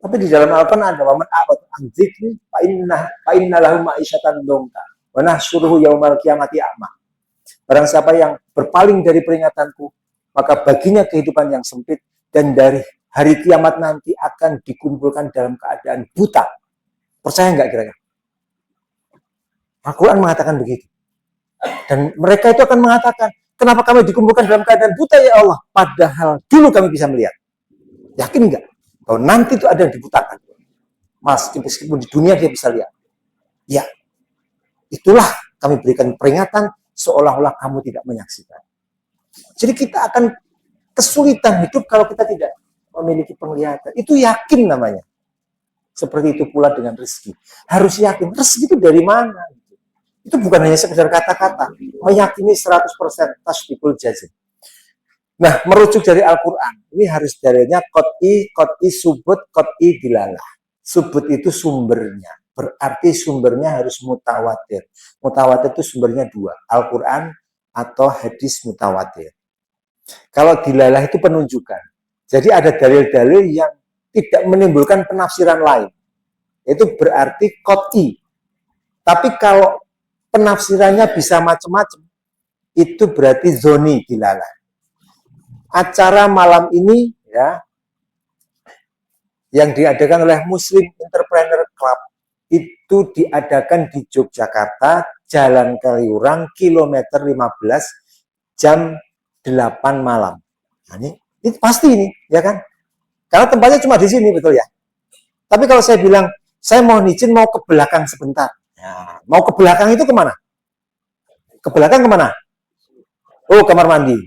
Tapi di dalam Al-Quran ada waman a'rad an dzikri fa inna lahu ma'isyatan dongka wa nahsyuruhu yaumal qiyamati a'ma. Barang siapa yang berpaling dari peringatanku, maka baginya kehidupan yang sempit, dan dari hari kiamat nanti akan dikumpulkan dalam keadaan buta. Percaya nggak kira-kira? Al-Quran mengatakan begitu. Dan mereka itu akan mengatakan, kenapa kami dikumpulkan dalam keadaan buta ya Allah? Padahal dulu kami bisa melihat. Yakin nggak? Bahwa nanti itu ada yang dibutakan. Meskipun di dunia dia bisa lihat. Ya, itulah kami berikan peringatan seolah-olah kamu tidak menyaksikan. Jadi kita akan kesulitan hidup kalau kita tidak memiliki penglihatan. Itu yakin namanya. Seperti itu pula dengan rezeki. Harus yakin. Rezeki itu dari mana? Itu bukan hanya sekedar kata-kata. Meyakini 100% tasdikul jazm. Nah, merujuk dari Al-Quran. Ini harus dalilnya qat'i subut, qat'i dilalah. Subut itu sumbernya. Berarti sumbernya harus mutawatir. Mutawatir itu sumbernya 2. Al-Quran atau hadis mutawatir. Kalau dilalah itu penunjukan. Jadi ada dalil-dalil yang tidak menimbulkan penafsiran lain. Itu berarti qat'i. Tapi kalau penafsirannya bisa macam-macam, itu berarti zoni dilalah. Acara malam ini ya yang diadakan oleh Muslim Entrepreneur Club itu diadakan di Yogyakarta, Jalan Kaliurang, kilometer 15, jam 8 malam. Nah, ini pasti ini, ya kan? Karena tempatnya cuma di sini, betul ya? Tapi kalau saya bilang, saya mau izin mau ke belakang sebentar. Nah, mau ke belakang itu kemana? Ke belakang kemana? Oh, kamar mandi.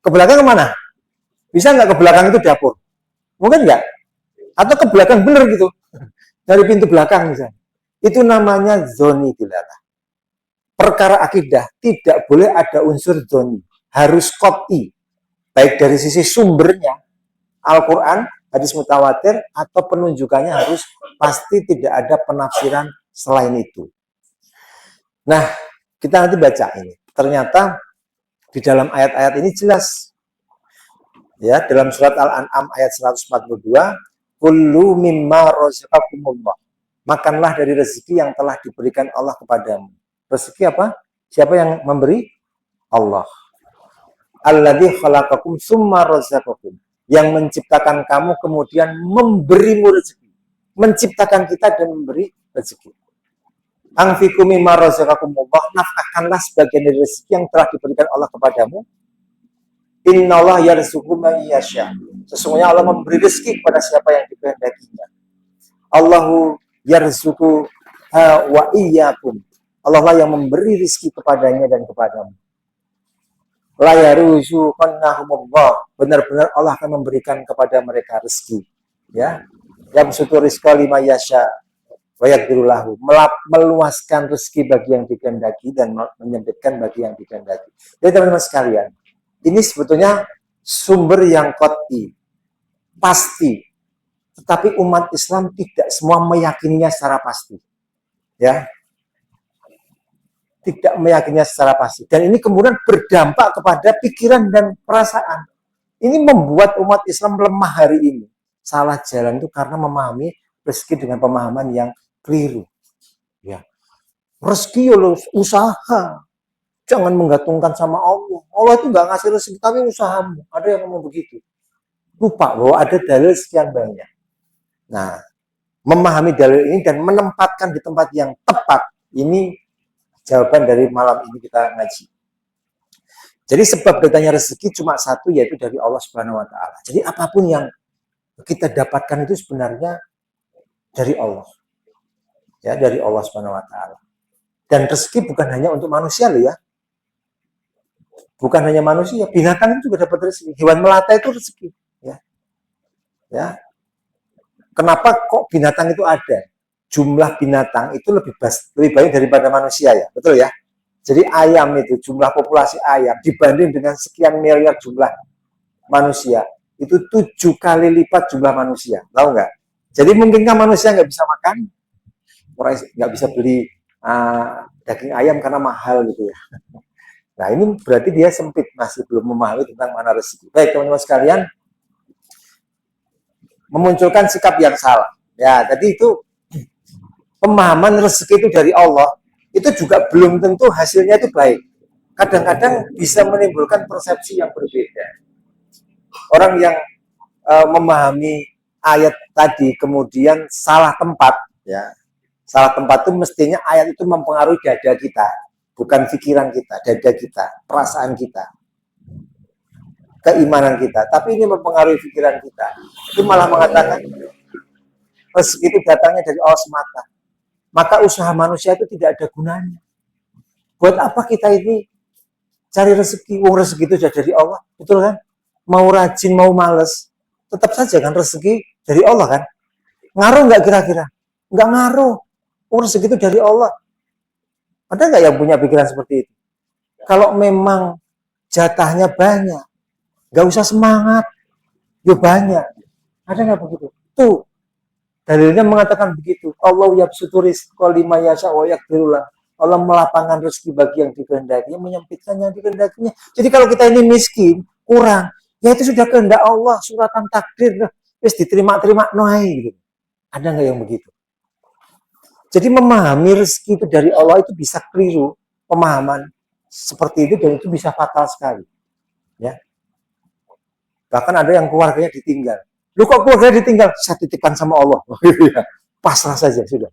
Ke belakang kemana? Bisa nggak ke belakang itu dapur? Mungkin nggak? Atau ke belakang bener gitu. Dari pintu belakang misalnya. Itu namanya zoni dilalah. perkara akidah tidak boleh ada unsur dzoni, harus qot'i, baik dari sisi sumbernya Al-Quran, hadis mutawatir, atau penunjukannya harus pasti, tidak ada penafsiran selain itu. Nah, kita nanti baca ini. Ternyata di dalam ayat-ayat ini jelas, ya, dalam surat Al-An'am ayat 142, kullu mimma razaqakumullah, makanlah dari rezeki yang telah diberikan Allah kepadamu. Rezeki apa? Siapa yang memberi? Allah. Alladzi khalaqakum tsumma razaqakum, yang menciptakan kamu kemudian memberimu rezeki. Menciptakan kita dan memberi rezeki. Anfiqu mimma razaqakumullah, nafkahkanlah sebagian dari rezeki yang telah diberikan Allah kepadamu. Innallaha yarzuqu man yasha, sesungguhnya Allah memberi rezeki kepada siapa yang dikehendakinya. Allahu yarzuqu wa iyyakum, Allah lah yang memberi rezeki kepadanya dan kepadamu. La yaruzuqannahumullah, benar-benar Allah akan memberikan kepada mereka rezeki, ya. Yang sutu rizqa lima yasha wa yaqdiru lahu, meluaskan rezeki bagi yang dikehendaki dan menyempitkan bagi yang dikehendaki. Jadi teman-teman sekalian, ini sebetulnya sumber yang qot'i, pasti. Tetapi umat Islam tidak semua meyakininya secara pasti, ya. Tidak meyakininya secara pasti. Dan ini kemudian berdampak kepada pikiran dan perasaan. Ini membuat umat Islam lemah hari ini. Salah jalan itu karena memahami rezeki dengan pemahaman yang keliru. Ya. Rezeki ya usaha. Jangan menggantungkan sama Allah. Allah itu nggak ngasih rezeki, tapi usahamu. Ada yang ngomong begitu. Lupa bahwa ada dalil sekian banyak. Nah, memahami dalil ini dan menempatkan di tempat yang tepat, ini jawaban dari malam ini kita ngaji. Jadi sebab datangnya rezeki cuma satu, yaitu dari Allah Subhanahu wa taala. Jadi apapun yang kita dapatkan itu sebenarnya dari Allah. Ya, dari Allah Subhanahu wa taala. Dan rezeki bukan hanya untuk manusia loh ya. Bukan hanya manusia, binatang itu juga dapat rezeki. Hewan melata itu rezeki, ya. Ya. Kenapa kok binatang itu ada? Jumlah binatang itu lebih banyak daripada manusia ya, betul ya? Jadi ayam itu, jumlah populasi ayam dibanding dengan sekian miliar jumlah manusia, itu 7 kali lipat jumlah manusia, tahu nggak? Jadi mungkinkah manusia nggak bisa makan? Orang nggak bisa beli daging ayam karena mahal gitu ya. Nah ini berarti dia sempit, masih belum memahami tentang mana rezeki. Baik teman-teman sekalian, memunculkan sikap yang salah. Ya, tadi itu pemahaman rezeki itu dari Allah, itu juga belum tentu hasilnya itu baik. Kadang-kadang bisa menimbulkan persepsi yang berbeda. Orang yang memahami ayat tadi kemudian salah tempat, ya. Salah tempat itu mestinya ayat itu mempengaruhi dada kita, bukan pikiran kita, dada kita, perasaan kita, keimanan kita. Tapi ini mempengaruhi pikiran kita. Itu malah mengatakan rezeki itu datangnya dari Allah semata. Maka usaha manusia itu tidak ada gunanya. Buat apa kita ini cari rezeki? Uang rezeki itu sudah dari Allah, betul kan? Mau rajin, mau males, tetap saja kan rezeki dari Allah kan? Ngaruh nggak kira-kira? Nggak ngaruh. Uang rezeki itu dari Allah. Ada nggak yang punya pikiran seperti itu? Kalau memang jatahnya banyak, nggak usah semangat, ya banyak. Ada nggak begitu? Tuh. Dalilnya mengatakan begitu. Allah yabsutu rizqa liman yasha wa yaqdiru lahu. Allah melapangkan rezeki bagi yang dikehendakinya, menyempitkan yang dikehendakinya. Jadi kalau kita ini miskin, kurang, ya itu sudah kehendak Allah, suratan takdir, wis diterima-terima noai gitu. Ada nggak yang begitu? Jadi memahami rezeki itu dari Allah itu bisa keliru pemahaman seperti itu, dan itu bisa fatal sekali. Ya. Bahkan ada yang keluarganya ditinggal. Lu kok keluarga ditinggal? Saya titipkan sama Allah. Pasrah saja sudah.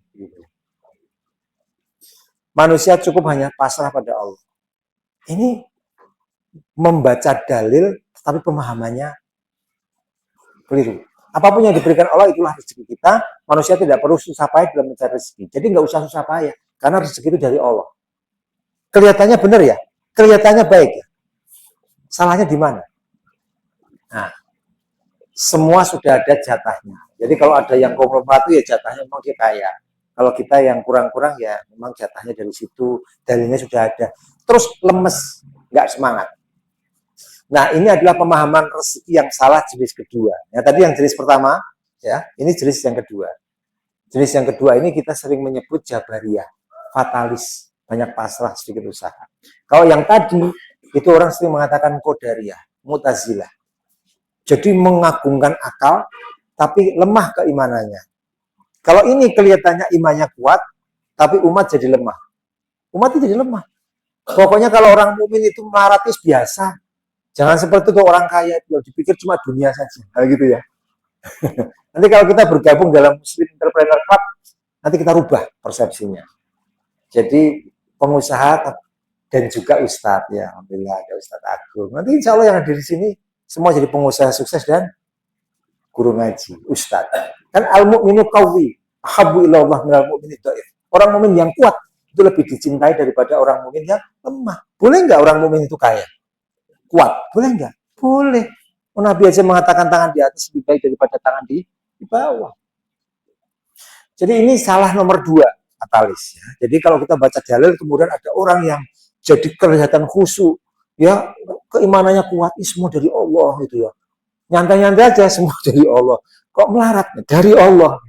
Manusia cukup hanya pasrah pada Allah. Ini membaca dalil, tapi pemahamannya keliru. Apapun yang diberikan Allah itulah rezeki kita. Manusia tidak perlu susah payah dalam mencari rezeki. Jadi nggak usah susah payah, karena rezeki itu dari Allah. Kelihatannya benar ya, kelihatannya baik ya. Salahnya di mana? Nah, semua sudah ada jatahnya. Jadi kalau ada yang kompromi ya jatahnya memang dia kaya. Kalau kita yang kurang-kurang ya memang jatahnya dari situ, dalilnya sudah ada. Terus lemes, nggak semangat. Nah, ini adalah pemahaman rezeki yang salah jenis kedua. Ya, tadi yang jenis pertama, ya, ini jenis yang kedua. Jenis yang kedua ini kita sering menyebut jabariyah, fatalis, banyak pasrah, sedikit usaha. Kalau yang tadi, itu orang sering mengatakan qadariyah, mutazilah. Jadi mengagungkan akal, tapi lemah keimanannya. Kalau ini kelihatannya imannya kuat, tapi umat jadi lemah. Umat itu jadi lemah. Pokoknya kalau orang mukmin itu melarat biasa. Jangan seperti itu orang kaya itu dipikir cuma dunia saja. Nah, gitu ya. Nanti kalau kita bergabung dalam Muslim Entrepreneur Club, nanti kita rubah persepsinya. Jadi pengusaha dan juga ustadz ya, alhamdulillah ada Ustadz Agung. Nanti insya Allah yang ada di sini semua jadi pengusaha sukses dan guru ngaji, ustadz. Kan al-mu'minu qawwi, ahabbu ilallah minal mu'mini dhaif. Orang mukmin yang kuat itu lebih dicintai daripada orang mukmin yang lemah. Boleh nggak orang mukmin itu kaya? Kuat, boleh nggak? Boleh. Nabi aja mengatakan tangan di atas lebih baik daripada tangan di bawah. Jadi ini salah nomor 2, fatalis. Ya. Jadi kalau kita baca dalil kemudian ada orang yang jadi kelihatan khusyuk, ya keimanannya kuat, semua dari Allah gitu ya. Nyantai-nyantai aja semua dari Allah. Kok melarat? Dari Allah.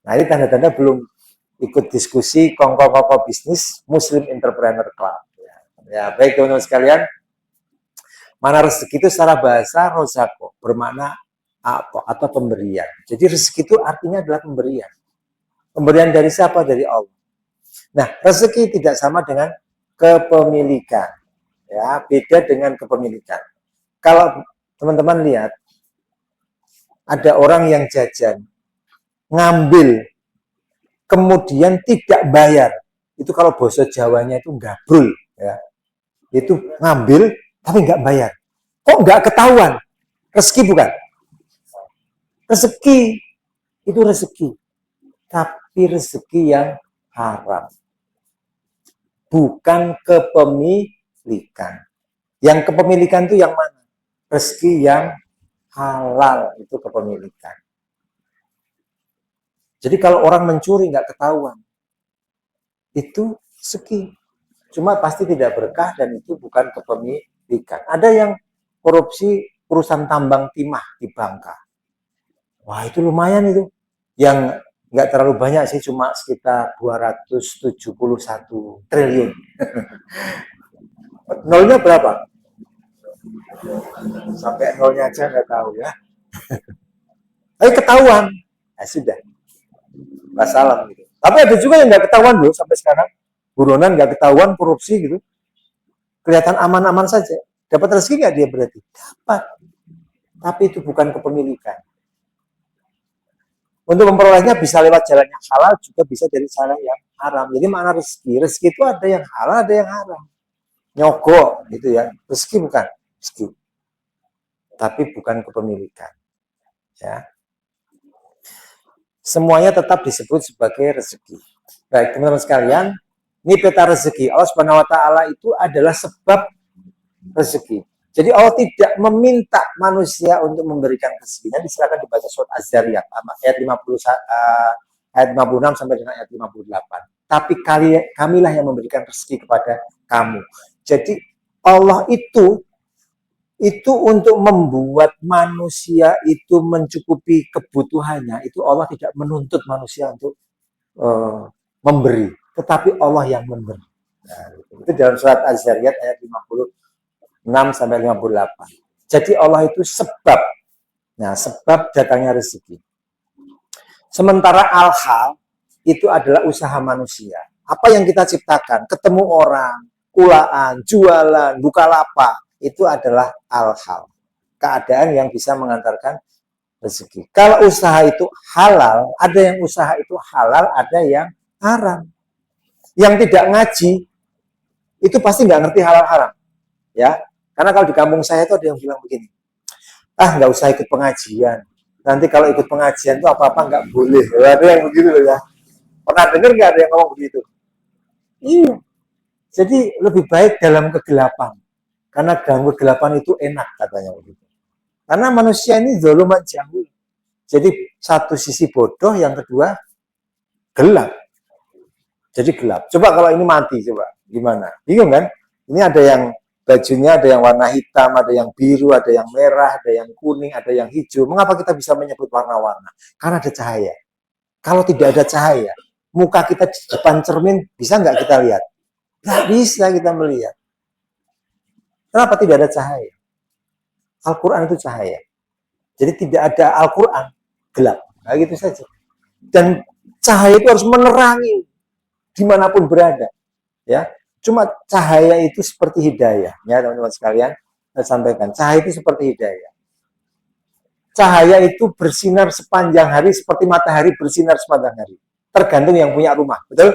Nah ini tanda-tanda belum ikut diskusi kongko-kongko bisnis Muslim Entrepreneur Club. Ya baik teman-teman sekalian. Mana rezeki itu secara bahasa rozako, bermakna apa atau pemberian. Jadi rezeki itu artinya adalah pemberian. Pemberian dari siapa? Dari Allah. Nah rezeki tidak sama dengan kepemilikan. Ya beda dengan kepemilikan. Kalau teman-teman lihat, ada orang yang jajan, ngambil, kemudian tidak bayar. Itu kalau bahasa Jawanya itu gabrul. Ya. Itu ngambil, tapi nggak bayar. Kok nggak ketahuan? Rezeki bukan? Rezeki, itu rezeki. Tapi rezeki yang haram. Bukan kepemilikan. Yang kepemilikan itu yang mana? Rezeki yang halal itu kepemilikan. Jadi kalau orang mencuri nggak ketahuan, itu rezeki. Cuma pasti tidak berkah dan itu bukan kepemilikan. Ada yang korupsi perusahaan tambang timah di Bangka. Wah itu lumayan itu. Yang nggak terlalu banyak sih, cuma sekitar 271 triliun. Nolnya berapa? Sampai nolnya aja nggak tahu ya. Tapi ketahuan, ya sudah, masalah gitu. Tapi ada juga yang nggak ketahuan loh sampai sekarang, buronan nggak ketahuan korupsi gitu, kelihatan aman-aman saja. Dapat rezeki nggak dia berarti? Dapat, tapi itu bukan kepemilikan. Untuk memperolehnya bisa lewat jalan yang halal, juga bisa dari cara yang haram. Jadi mana rezeki? Rezeki itu ada yang halal, ada yang haram. Nyogok gitu ya, rezeki bukan rezeki. Tapi bukan kepemilikan. Ya. Semuanya tetap disebut sebagai rezeki. Baik, teman-teman sekalian, ini peta rezeki. Allah Subhanahu wa taala itu adalah sebab rezeki. Jadi Allah tidak meminta manusia untuk memberikan rezeki. Nanti silakan dibaca surat Az-Zariyat ayat 56 sampai dengan ayat 58. Tapi kamilah yang memberikan rezeki kepada kamu. Jadi Allah itu untuk membuat manusia itu mencukupi kebutuhannya, itu Allah tidak menuntut manusia untuk memberi, tetapi Allah yang memberi. Nah, itu dalam surat Az-Zariyat ayat 56 sampai 58. Jadi Allah itu sebab. Nah, sebab datangnya rezeki. Sementara al-hal itu adalah usaha manusia. Apa yang kita ciptakan, ketemu orang, kulaan, jualan, bukalapak, itu adalah al-hal. Keadaan yang bisa mengantarkan rezeki. Kalau usaha itu halal, ada yang usaha itu halal, ada yang haram. Yang tidak ngaji, itu pasti nggak ngerti halal haram. Ya, karena kalau di kampung saya itu ada yang bilang begini, nggak usah ikut pengajian. Nanti kalau ikut pengajian itu apa-apa nggak boleh. Ada yang begitu loh ya. Pernah dengar nggak ada yang ngomong begitu? Iya. Jadi lebih baik dalam kegelapan. Karena dalam kegelapan itu enak katanya begitu. Karena manusia ini zulumat jahul. Jadi satu sisi bodoh, yang kedua Gelap. Jadi gelap. Coba kalau ini mati, coba gimana? Bingung kan? Ini ada yang bajunya, ada yang warna hitam, ada yang biru, ada yang merah, ada yang kuning, ada yang hijau. Mengapa kita bisa menyebut warna-warna? Karena ada cahaya. Kalau tidak ada cahaya, muka kita di depan cermin, bisa nggak kita lihat? Nggak bisa kita melihat. Kenapa tidak ada cahaya? Al-Quran itu cahaya. Jadi tidak ada Al-Quran, gelap. Nah, gitu saja. Dan cahaya itu harus menerangi dimanapun berada. Ya, cuma cahaya itu seperti hidayah. Ya, teman-teman sekalian, saya sampaikan. Cahaya itu seperti hidayah. Cahaya itu bersinar sepanjang hari seperti matahari bersinar sepanjang hari. Tergantung yang punya rumah, betul?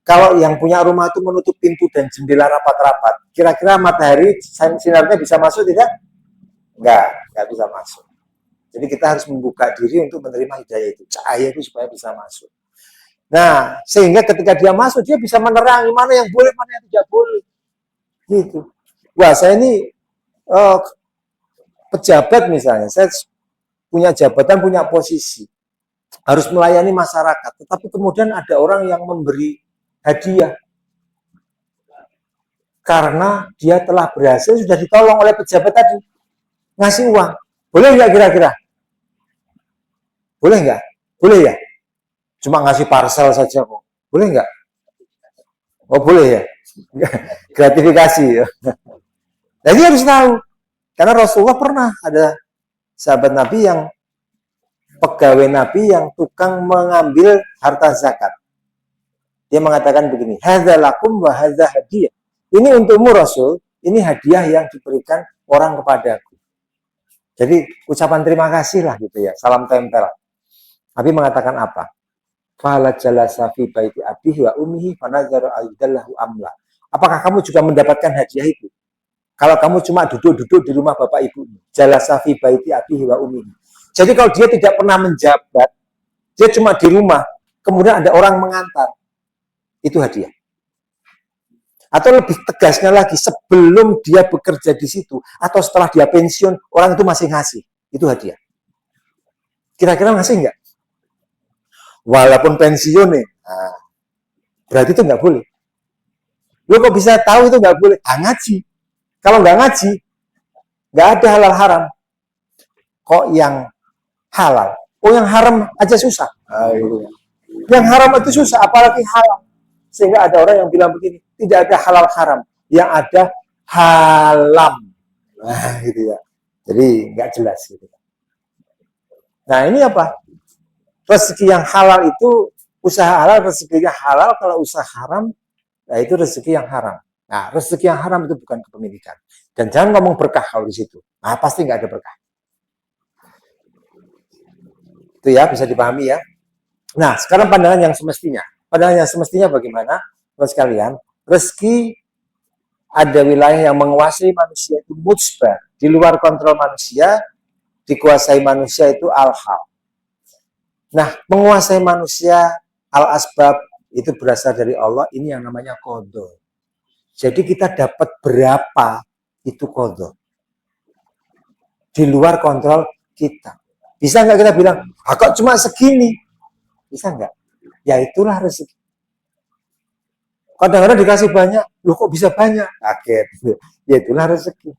Kalau yang punya rumah itu menutup pintu dan jendela rapat-rapat, kira-kira matahari sinarnya bisa masuk tidak? Enggak bisa masuk. Jadi kita harus membuka diri untuk menerima hidayah itu, cahaya itu supaya bisa masuk. Nah, sehingga ketika dia masuk, dia bisa menerangi mana yang boleh, mana yang tidak boleh. Gitu. Wah, saya ini pejabat misalnya, saya punya jabatan, punya posisi, harus melayani masyarakat. Tetapi kemudian ada orang yang memberi hadiah karena dia telah berhasil, sudah ditolong oleh pejabat tadi, ngasih uang. Boleh nggak kira-kira? Boleh nggak? Boleh ya? Cuma ngasih parcel saja kok. Boleh nggak? Oh boleh ya? Gratifikasi. Nah ini harus tahu. Karena Rasulullah pernah ada sahabat Nabi yang pegawai Nabi yang tukang mengambil harta zakat. Dia mengatakan begini, hadza lakum wa hadza hadiah. Ini untukmu Rasul, ini hadiah yang diberikan orang kepadaku. Jadi ucapan terima kasih lah gitu ya, salam tempel. Nabi mengatakan apa? Fala jalasa fi baiti abihi wa ummihi fanazara aidallahu amla. Apakah kamu juga mendapatkan hadiah itu? Kalau kamu cuma duduk-duduk di rumah bapak ibumu, jalasa fi baiti abihi wa ummihi. Jadi kalau dia tidak pernah menjabat, dia cuma di rumah, kemudian ada orang mengantar, itu hadiah. Atau lebih tegasnya lagi, sebelum dia bekerja di situ, atau setelah dia pensiun, orang itu masih ngasih, itu hadiah. Kira-kira ngasih nggak? Walaupun pensiun nih, nah, berarti itu nggak boleh. Lu kok bisa tahu itu nggak boleh? Ngaji. Kalau nggak ngaji, nggak ada halal haram. Kok yang halal? Oh yang haram aja susah. Yang haram itu susah, apalagi halal. Sehingga ada orang yang bilang begini, tidak ada halal haram, yang ada halam. Nah, gitu ya. Jadi nggak jelas gitu. Nah ini apa? Rezeki yang halal itu usaha halal, rezekinya halal. Kalau usaha haram, nah itu rezeki yang haram. Nah rezeki yang haram itu bukan kepemilikan. Dan jangan ngomong berkah kalau di situ. Nah pasti nggak ada berkah. Itu ya bisa dipahami ya. Nah sekarang pandangan yang semestinya. Pandangan yang semestinya bagaimana? Teman sekalian, rezeki ada wilayah yang menguasai manusia itu mujbar. Di luar kontrol manusia, dikuasai manusia itu al-hal. Nah, menguasai manusia al-asbab itu berasal dari Allah, ini yang namanya qadha. Jadi kita dapat berapa itu qadha. Di luar kontrol kita. Bisa nggak kita bilang, kok cuma segini? Bisa nggak? Ya itulah rezeki. Kadang-kadang dikasih banyak, loh kok bisa banyak? Kaget. Ya itulah rezeki.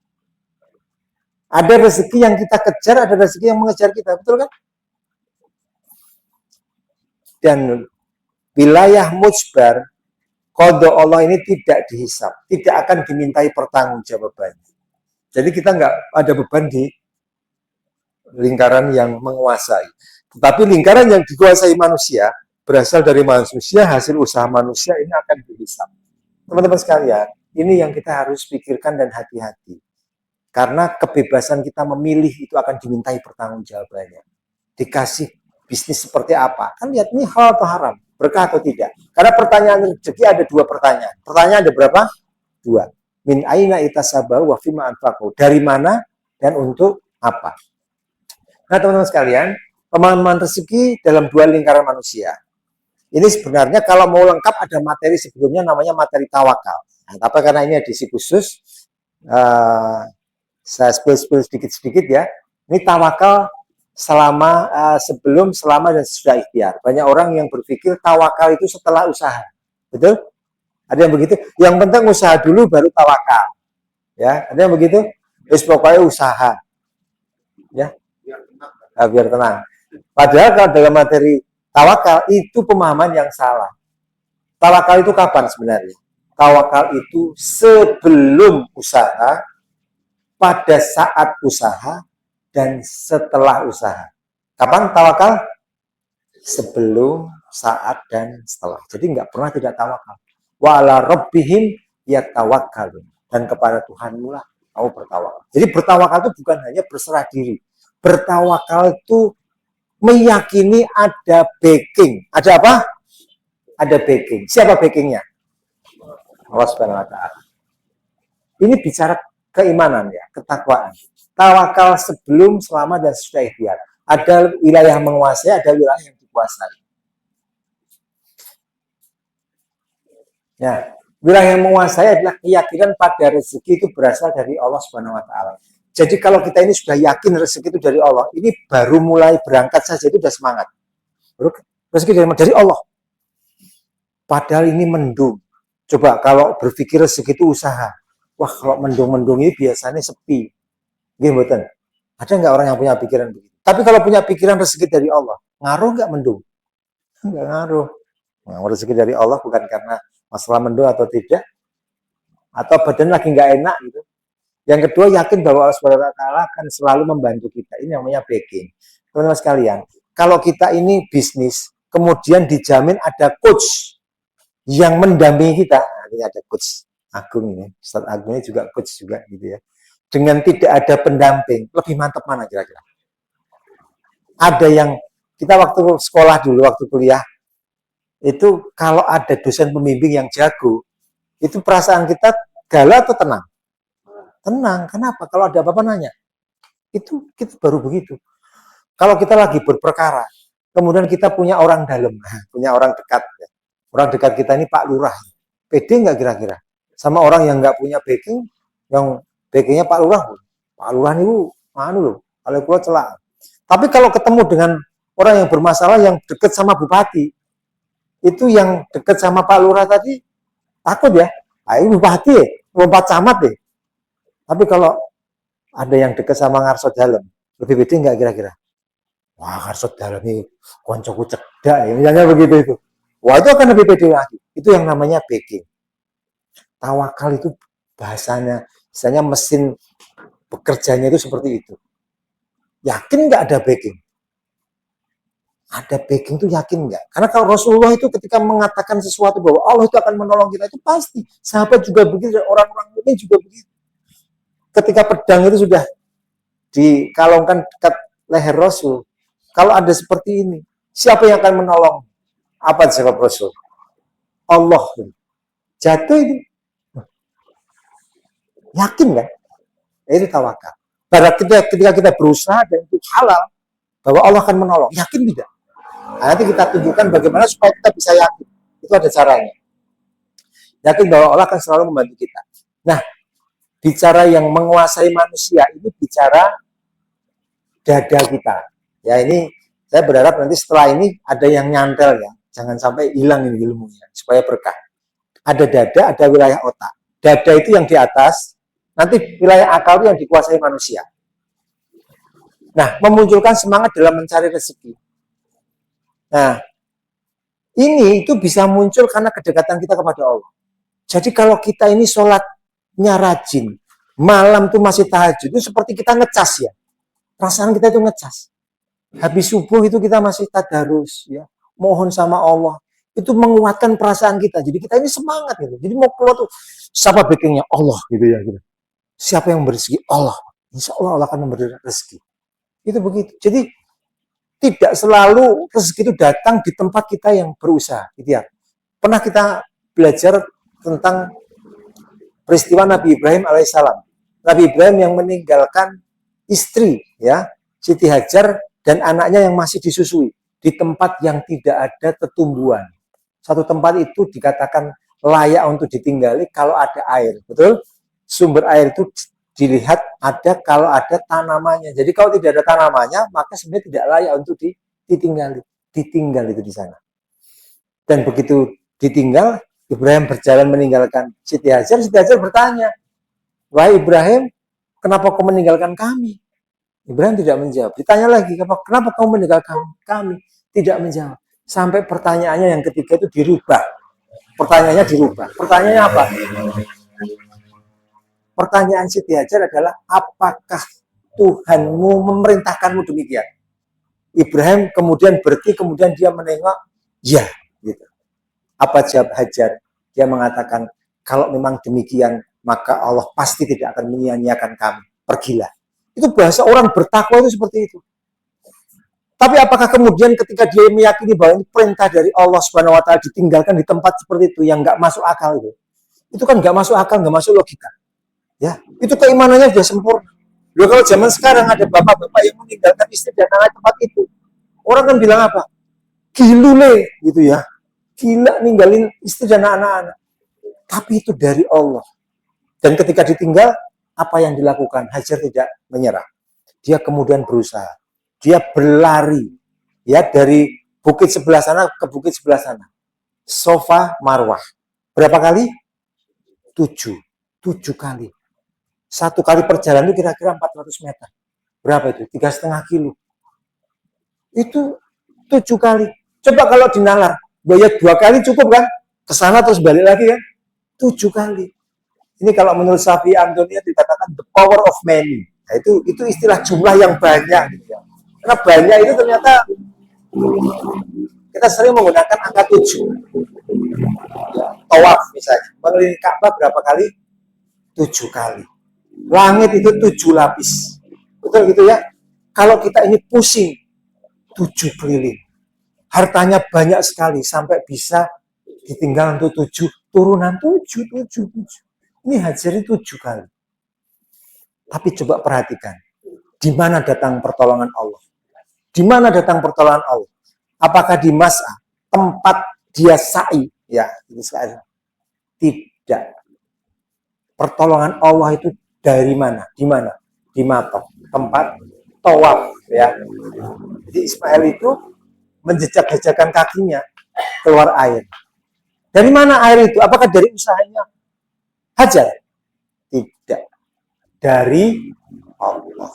Ada rezeki yang kita kejar, ada rezeki yang mengejar kita, betul kan? Dan wilayah mujbar, qadha Allah ini tidak dihisab, tidak akan dimintai pertanggungjawabannya. Jadi kita nggak ada beban di lingkaran yang menguasai. Tetapi lingkaran yang dikuasai manusia, berasal dari manusia, hasil usaha manusia ini akan dihisab. Teman-teman sekalian, ini yang kita harus pikirkan dan hati-hati. Karena kebebasan kita memilih itu akan dimintai pertanggungjawabannya. Dikasih bisnis seperti apa? Kan lihat ini halal atau haram, berkah atau tidak. Karena pertanyaan rezeki ada dua pertanyaan. Pertanyaan ada berapa? Dua. Min aina itasabahu wa fima anfaqu. Dari mana dan untuk apa? Nah, teman-teman sekalian, pemahaman rezeki dalam dua lingkaran manusia. Ini sebenarnya kalau mau lengkap ada materi sebelumnya namanya materi tawakal. Nah, tapi karena ini edisi khusus, saya spill sedikit-sedikit ya. Ini tawakal sebelum, selama, dan sesudah ikhtiar. Banyak orang yang berpikir tawakal itu setelah usaha. Betul? Ada yang begitu? Yang penting usaha dulu baru tawakal. Ya, ada yang begitu? Wis pokoknya usaha. Ya. Biar tenang. Padahal kalau dalam materi tawakal itu pemahaman yang salah. Tawakal itu kapan sebenarnya? Tawakal itu sebelum usaha, pada saat usaha, dan setelah usaha. Kapan tawakal? Sebelum, saat, dan setelah. Jadi nggak pernah tidak tawakal. Wa ala rabbihim yatawakkalun. Dan kepada Tuhanmu lah kamu bertawakal. Jadi bertawakal itu bukan hanya berserah diri. Bertawakal itu meyakini ada backing. Ada apa? Ada backing. Siapa backingnya? Allah Subhanahu wa Ta'ala. Ini bicara keimanan ya, ketakwaan. Tawakal sebelum, selama, dan sesudah ikhtiar. Ada wilayah menguasai, ada wilayah yang dikuasai. Ya, wilayah yang menguasai adalah keyakinan pada rezeki itu berasal dari Allah Subhanahu wa Ta'ala. Jadi kalau kita ini sudah yakin rezeki itu dari Allah, ini baru mulai berangkat saja itu sudah semangat. Rezeki dari Allah. Padahal ini mendung. Coba kalau berpikir rezeki itu usaha. Wah, kalau mendung-mendung ini biasanya sepi. Gimana? Ada nggak orang yang punya pikiran begitu? Tapi kalau punya pikiran rezeki dari Allah, ngaruh nggak mendung? Nggak ngaruh. Nah, rezeki dari Allah bukan karena masalah mendung atau tidak, atau badan lagi nggak enak gitu. Yang kedua, yakin bahwa Allah Subhanahu wa Ta'ala akan selalu membantu kita. Ini namanya backing. Teman-teman sekalian, kalau kita ini bisnis, kemudian dijamin ada coach yang mendampingi kita. Nah, ini ada coach Agung ini, Ustaz Agung ini juga coach juga gitu ya. Dengan tidak ada pendamping, lebih mantap mana kira-kira? Ada yang kita waktu sekolah dulu, waktu kuliah, itu kalau ada dosen pembimbing yang jago, itu perasaan kita galau atau tenang? Tenang. Kenapa? Kalau ada apa-apa nanya. Itu kita baru begitu. Kalau kita lagi berperkara, kemudian kita punya orang dalam, punya orang dekat. Orang dekat kita ini Pak Lurah. Pede nggak kira-kira? Sama orang yang nggak punya backing, yang backingnya Pak Lurah. Pak Lurah itu anu loh, kalau keluar celak. Tapi kalau ketemu dengan orang yang bermasalah, yang dekat sama bupati, itu yang dekat sama Pak Lurah tadi, takut ya. Ah, ini bupati ya, lompat camat ya. Tapi kalau ada yang dekat sama Ngarso Dalem, lebih beda nggak kira-kira? Wah, Ngarso Dalem ini koncoku cedak ya, misalnya begitu itu. Wah, itu akan lebih beda lagi. Itu yang namanya backing. Tawakal itu bahasanya, misalnya mesin bekerjanya itu seperti itu. Yakin nggak ada backing? Ada backing itu yakin nggak? Karena kalau Rasulullah itu ketika mengatakan sesuatu bahwa Allah itu akan menolong kita, itu pasti. Sahabat juga begitu, orang-orang ini juga begitu. Ketika pedang itu sudah dikalungkan dekat leher Rasul, kalau ada seperti ini, siapa yang akan menolong? Apa jawab Rasul? Allah. Jatuh itu. Yakin kan? Itu tawakal. Pada ketika kita berusaha dan itu halal, bahwa Allah akan menolong. Yakin tidak? Nah, nanti kita tunjukkan bagaimana supaya kita bisa yakin. Itu ada caranya. Yakin bahwa Allah akan selalu membantu kita. Nah, bicara yang menguasai manusia, ini bicara dada kita. Ya, ini saya berharap nanti setelah ini ada yang nyantel ya. Jangan sampai hilang ini ilmunya, supaya berkah. Ada dada, ada wilayah otak. Dada itu yang di atas, nanti wilayah akal itu yang dikuasai manusia. Nah, memunculkan semangat dalam mencari rezeki. Nah, ini itu bisa muncul karena kedekatan kita kepada Allah. Jadi kalau kita ini sholatnya rajin, malam tuh masih tahajud, itu seperti kita ngecas ya. Perasaan kita itu ngecas. Habis subuh itu kita masih tadarus ya. Mohon sama Allah. Itu menguatkan perasaan kita. Jadi kita ini semangat gitu. Jadi mau keluar tuh, siapa backingnya? Allah gitu ya. Gitu. Siapa yang memberi rezeki? Allah. Insya Allah Allah akan memberi rezeki. Itu begitu. Jadi tidak selalu rezeki itu datang di tempat kita yang berusaha. Gitu ya. Pernah kita belajar tentang peristiwa Nabi Ibrahim alaihissalam. Nabi Ibrahim yang meninggalkan istri, ya, Siti Hajar dan anaknya yang masih disusui di tempat yang tidak ada tetumbuhan. Satu tempat itu dikatakan layak untuk ditinggali kalau ada air, betul? Sumber air itu dilihat kalau ada tanamannya. Jadi kalau tidak ada tanamannya, maka sebenarnya tidak layak untuk ditinggal itu di sana. Dan begitu ditinggal, Ibrahim berjalan meninggalkan Siti Hajar. Siti Hajar bertanya, wahai Ibrahim, kenapa kau meninggalkan kami? Ibrahim tidak menjawab. Ditanya lagi, kenapa kamu meninggalkan kami? Tidak menjawab. Sampai pertanyaannya yang ketiga itu dirubah. Pertanyaannya dirubah. Pertanyaannya apa? Pertanyaan Siti Hajar adalah, apakah Tuhanmu memerintahkanmu demikian? Ibrahim kemudian berhenti, kemudian dia menengok, ya. Gitu. Apa jawab Hajar? Dia mengatakan, kalau memang demikian, maka Allah pasti tidak akan menyia-nyiakan kami. Pergilah. Itu bahasa orang bertakwa itu seperti itu. Tapi apakah kemudian ketika dia meyakini bahwa ini perintah dari Allah Subhanahu wa Ta'ala ditinggalkan di tempat seperti itu yang nggak masuk akal itu kan nggak masuk akal, nggak masuk logika. Ya, itu keimanannya sudah sempurna. Loh, kalau zaman sekarang ada bapak-bapak yang meninggalkan istri dan anak tempat itu, orang kan bilang apa? Gilule, gitu ya. Gila ninggalin istri dan anak-anak. Tapi itu dari Allah. Dan ketika ditinggal, apa yang dilakukan? Hajar tidak menyerah. Dia kemudian berusaha. Dia berlari ya dari bukit sebelah sana ke bukit sebelah sana. Sofa Marwah. Berapa kali? 7 kali. Satu kali perjalanan itu kira-kira 400 meter. Berapa itu? 3,5 kilo. Itu 7 kali. Coba kalau dinalar, bayar 2 kali cukup kan? Kesana terus balik lagi kan? 7 kali. Ini kalau menurut Safi Antonia dikatakan the power of many. Nah, itu istilah jumlah yang banyak. Gitu ya. Karena banyak itu ternyata kita sering menggunakan angka 7. Tawaf misalnya, mengelilingi Ka'bah berapa kali? 7 kali. Langit itu 7 lapis. Betul gitu ya? Kalau kita ini pusing 7 keliling. Hartanya banyak sekali sampai bisa ditinggal untuk 7 turunan 7. Ini Hajar 7 kali. Tapi coba perhatikan, di mana datang pertolongan Allah? Di mana datang pertolongan Allah? Apakah di Mas'ah, tempat dia sa'i? Ya, itu sekali. Tidak. Pertolongan Allah itu dari mana? Di mana? Di Matok, tempat tawaf. Ya. Jadi Ismail itu menjejak-jejakkan kakinya keluar air. Dari mana air itu? Apakah dari usahanya Hajar? Tidak. Dari Allah.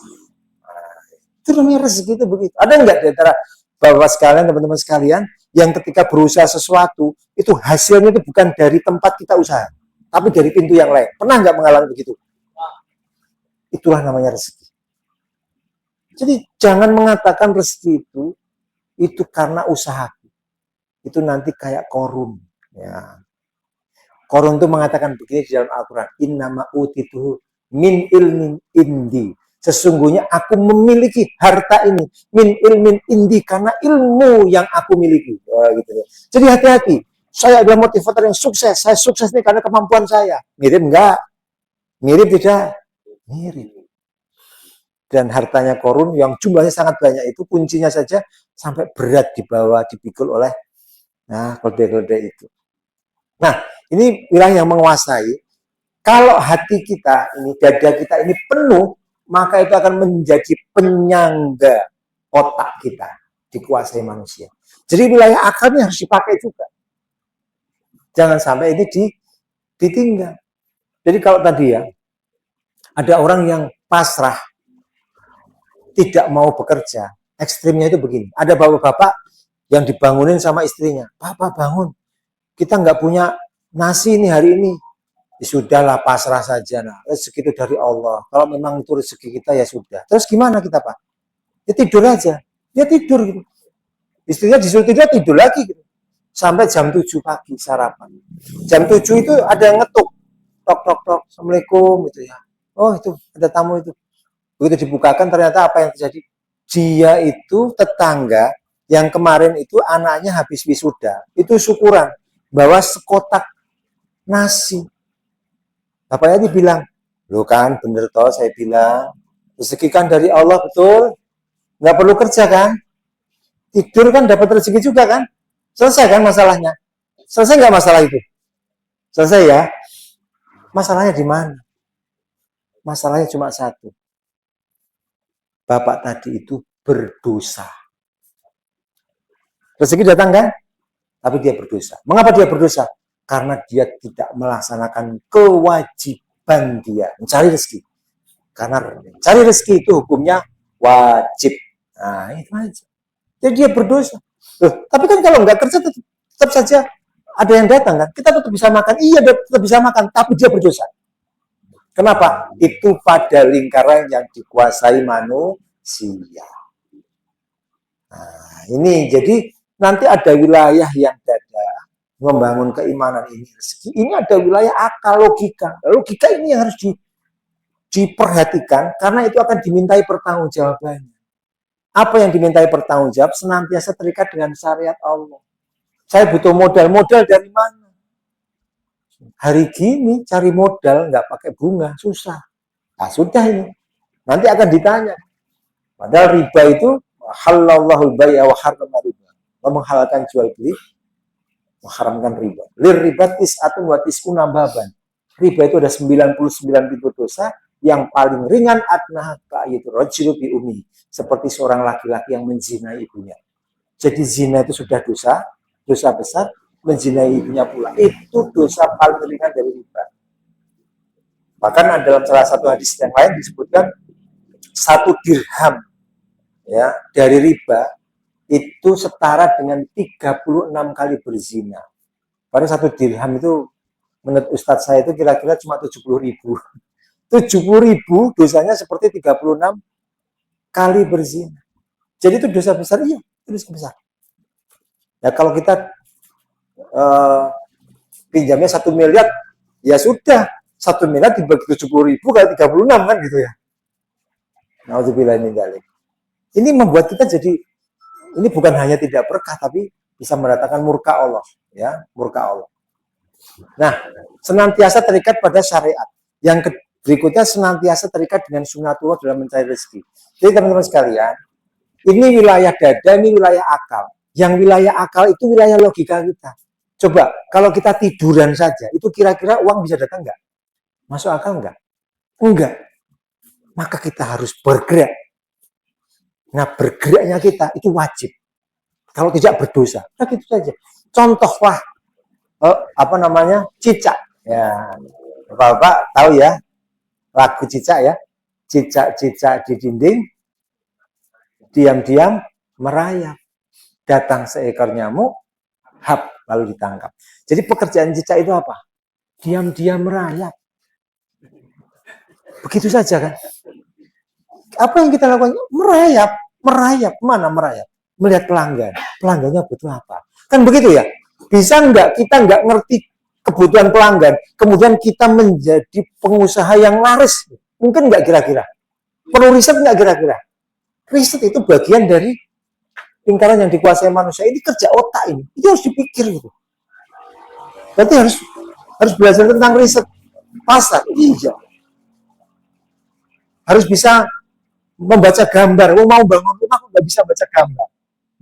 Itu namanya rezeki itu begitu. Ada enggak di antara bapak sekalian, teman-teman sekalian, yang ketika berusaha sesuatu, itu hasilnya itu bukan dari tempat kita usaha, tapi dari pintu yang lain. Pernah enggak mengalami begitu? Itulah namanya rezeki. Jadi jangan mengatakan rezeki itu karena usaha. Itu nanti kayak Korun. Ya. Korun itu mengatakan begini di dalam Al-Quran. Innama utituhu min ilmin indi. Sesungguhnya aku memiliki harta ini min ilmin indi karena ilmu yang aku miliki. Gitu ya. Jadi hati-hati. Saya adalah motivator yang sukses. Saya sukses nih karena kemampuan saya. Mirip enggak? Mirip tidak? Mirip. Dan hartanya Korun yang jumlahnya sangat banyak itu kuncinya saja sampai berat dibawa, dipikul oleh keledai-keledai itu. Nah, ini wilayah yang menguasai. Kalau hati kita ini, dada kita ini penuh, maka itu akan menjadi penyangga otak kita dikuasai manusia. Jadi wilayah akalnya harus dipakai juga. Jangan sampai ini ditinggal. Jadi kalau tadi ya, ada orang yang pasrah, tidak mau bekerja, ekstrimnya itu begini. Ada bapak-bapak yang dibangunin sama istrinya. Papa bangun, kita nggak punya nasi nih hari ini. Ya sudahlah, pasrah saja. Nah, rezeki itu dari Allah. Kalau memang itu rezeki kita ya sudah. Terus gimana kita, Pak? Ya tidur aja. Ya tidur gitu. Istrinya disuruh tidur lagi gitu. Sampai jam 7 pagi sarapan. Jam 7 itu ada yang ngetuk. Tok. Assalamualaikum gitu ya. Oh, itu ada tamu itu. Begitu dibukakan ternyata apa yang terjadi? Dia itu tetangga yang kemarin itu anaknya habis wisuda. Itu syukuran. Bawa sekotak nasi. Bapaknya dibilang, loh kan bener toh saya bilang, rezeki kan dari Allah betul, nggak perlu kerja kan, tidur kan dapat rezeki juga kan, selesai kan masalahnya, selesai nggak masalah itu, selesai ya, masalahnya di mana? Masalahnya cuma satu. Bapak tadi itu berdosa. Rezeki datang kan? Tapi dia berdosa. Mengapa dia berdosa? Karena dia tidak melaksanakan kewajiban dia mencari rezeki. Karena cari rezeki itu hukumnya wajib. Nah, itu aja. Jadi dia berdosa. Tapi kan kalau nggak kerja tetap saja ada yang datang kan. Kita tetap bisa makan. Iya, tetap bisa makan. Tapi dia berdosa. Kenapa? Itu pada lingkaran yang dikuasai manusia. Nah, ini jadi nanti ada wilayah yang dada membangun keimanan ini rezeki. Ini ada wilayah akal, logika. Logika ini yang harus diperhatikan karena itu akan dimintai pertanggungjawabannya. Apa yang dimintai pertanggungjawab senantiasa terikat dengan syariat Allah. Saya butuh modal dari mana? Hari gini cari modal nggak pakai bunga susah. Nah sudah ini nanti akan ditanya. Padahal riba itu halallahu al-bai'a wa harrama riba. Menghalalkan jual beli, mengharamkan riba. Lir riba tis'atun wa tis'una baban. Riba itu ada 99 pintu dosa, yang paling ringan adnaha yaitu rajulu bi ummi, seperti seorang laki-laki yang menzinai ibunya. Jadi zina itu sudah dosa besar, menzinai ibunya pula itu dosa paling ringan dari riba. Bahkan dalam salah satu hadis yang lain disebutkan 1 dirham ya dari riba itu setara dengan 36 kali berzina. Pada 1 dirham itu menurut Ustadz saya itu kira-kira cuma 70.000. 70.000 dosanya seperti 36 kali berzina. Jadi itu dosa besar, iya, itu dosa besar. Nah kalau kita pinjamnya 1 miliar, ya sudah 1 miliar dibagi 70.000 kali 36 kan gitu ya. Nauzubillah min dzalik. Ini membuat kita jadi ini bukan hanya tidak berkah tapi bisa mendatangkan murka Allah, ya, murka Allah. Nah, senantiasa terikat pada syariat. Yang berikutnya senantiasa terikat dengan sunatullah dalam mencari rezeki. Jadi teman-teman sekalian, ini wilayah dada, ini wilayah akal. Yang wilayah akal itu wilayah logika kita. Coba, kalau kita tiduran saja, itu kira-kira uang bisa datang enggak? Masuk akal enggak? Enggak. Maka kita harus bergerak. Nah, bergeraknya kita itu wajib. Kalau tidak berdosa, nah gitu saja. Contohlah, cicak. Ya, Bapak tahu ya, lagu cicak ya. Cicak-cicak di dinding, diam-diam merayap. Datang seekor nyamuk, hap, lalu ditangkap. Jadi pekerjaan cicak itu apa? Diam-diam merayap. Begitu saja kan? Apa yang kita lakukan? Merayap. Mana merayap? Melihat pelanggan. Pelanggannya butuh apa? Kan begitu ya? Bisa nggak kita nggak ngerti kebutuhan pelanggan, kemudian kita menjadi pengusaha yang laris? Mungkin nggak kira-kira? Perlu riset nggak kira-kira? Riset itu bagian dari lingkaran yang dikuasai manusia. Ini kerja otak ini. Itu harus dipikir gitu. Berarti harus belajar tentang riset pasar. Iya. Harus bisa membaca gambar. Mau bangun rumah nggak bisa baca gambar,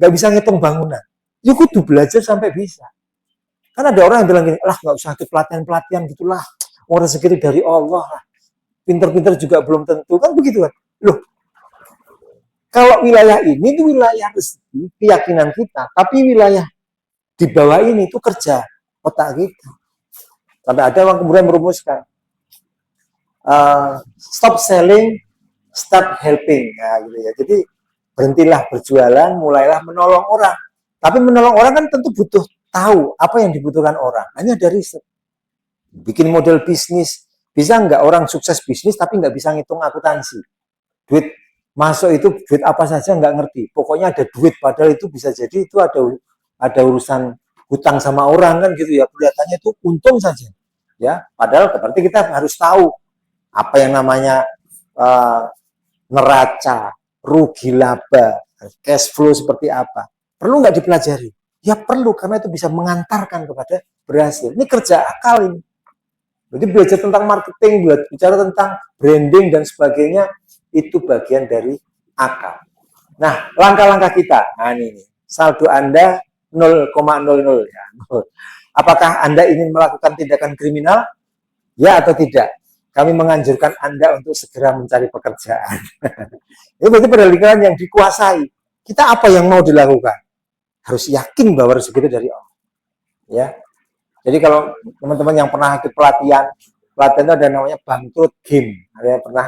nggak bisa ngitung bangunan. Ya kudu belajar sampai bisa. Kan ada orang yang bilang gini, lah nggak usah ikut pelatihan gitulah. Orang rezeki dari Allah lah. Pinter-pinter juga belum tentu kan begitu kan. Loh, kalau wilayah ini itu wilayah rezeki, keyakinan kita, tapi wilayah di bawah ini itu kerja otak kita. Sampai ada orang kemudian merumuskan stop selling, start helping. Nah, gitu ya. Jadi berhentilah berjualan, mulailah menolong orang. Tapi menolong orang kan tentu butuh tahu apa yang dibutuhkan orang. Hanya ada riset. Bikin model bisnis. Bisa nggak orang sukses bisnis tapi nggak bisa ngitung akuntansi? Duit masuk itu duit apa saja nggak ngerti. Pokoknya ada duit, padahal itu bisa jadi itu ada urusan hutang sama orang kan gitu ya. Kelihatannya itu untung saja. Ya, padahal berarti kita harus tahu apa yang namanya neraca, rugi laba, cash flow seperti apa. Perlu nggak dipelajari? Ya perlu, karena itu bisa mengantarkan kepada berhasil. Ini kerja akal ini. Jadi belajar tentang marketing, bicara tentang branding dan sebagainya, itu bagian dari akal. Nah, langkah-langkah kita. Nah ini, saldo Anda 0,00 ya. Apakah Anda ingin melakukan tindakan kriminal? Ya atau tidak? kami menganjurkan Anda untuk segera mencari pekerjaan. Itu berarti pendidikan yang dikuasai. Kita apa yang mau dilakukan? Harus yakin bahwa rezeki itu dari Allah. Ya. Jadi kalau teman-teman yang pernah ikut pelatihan itu ada namanya bangkrut game. Ada yang pernah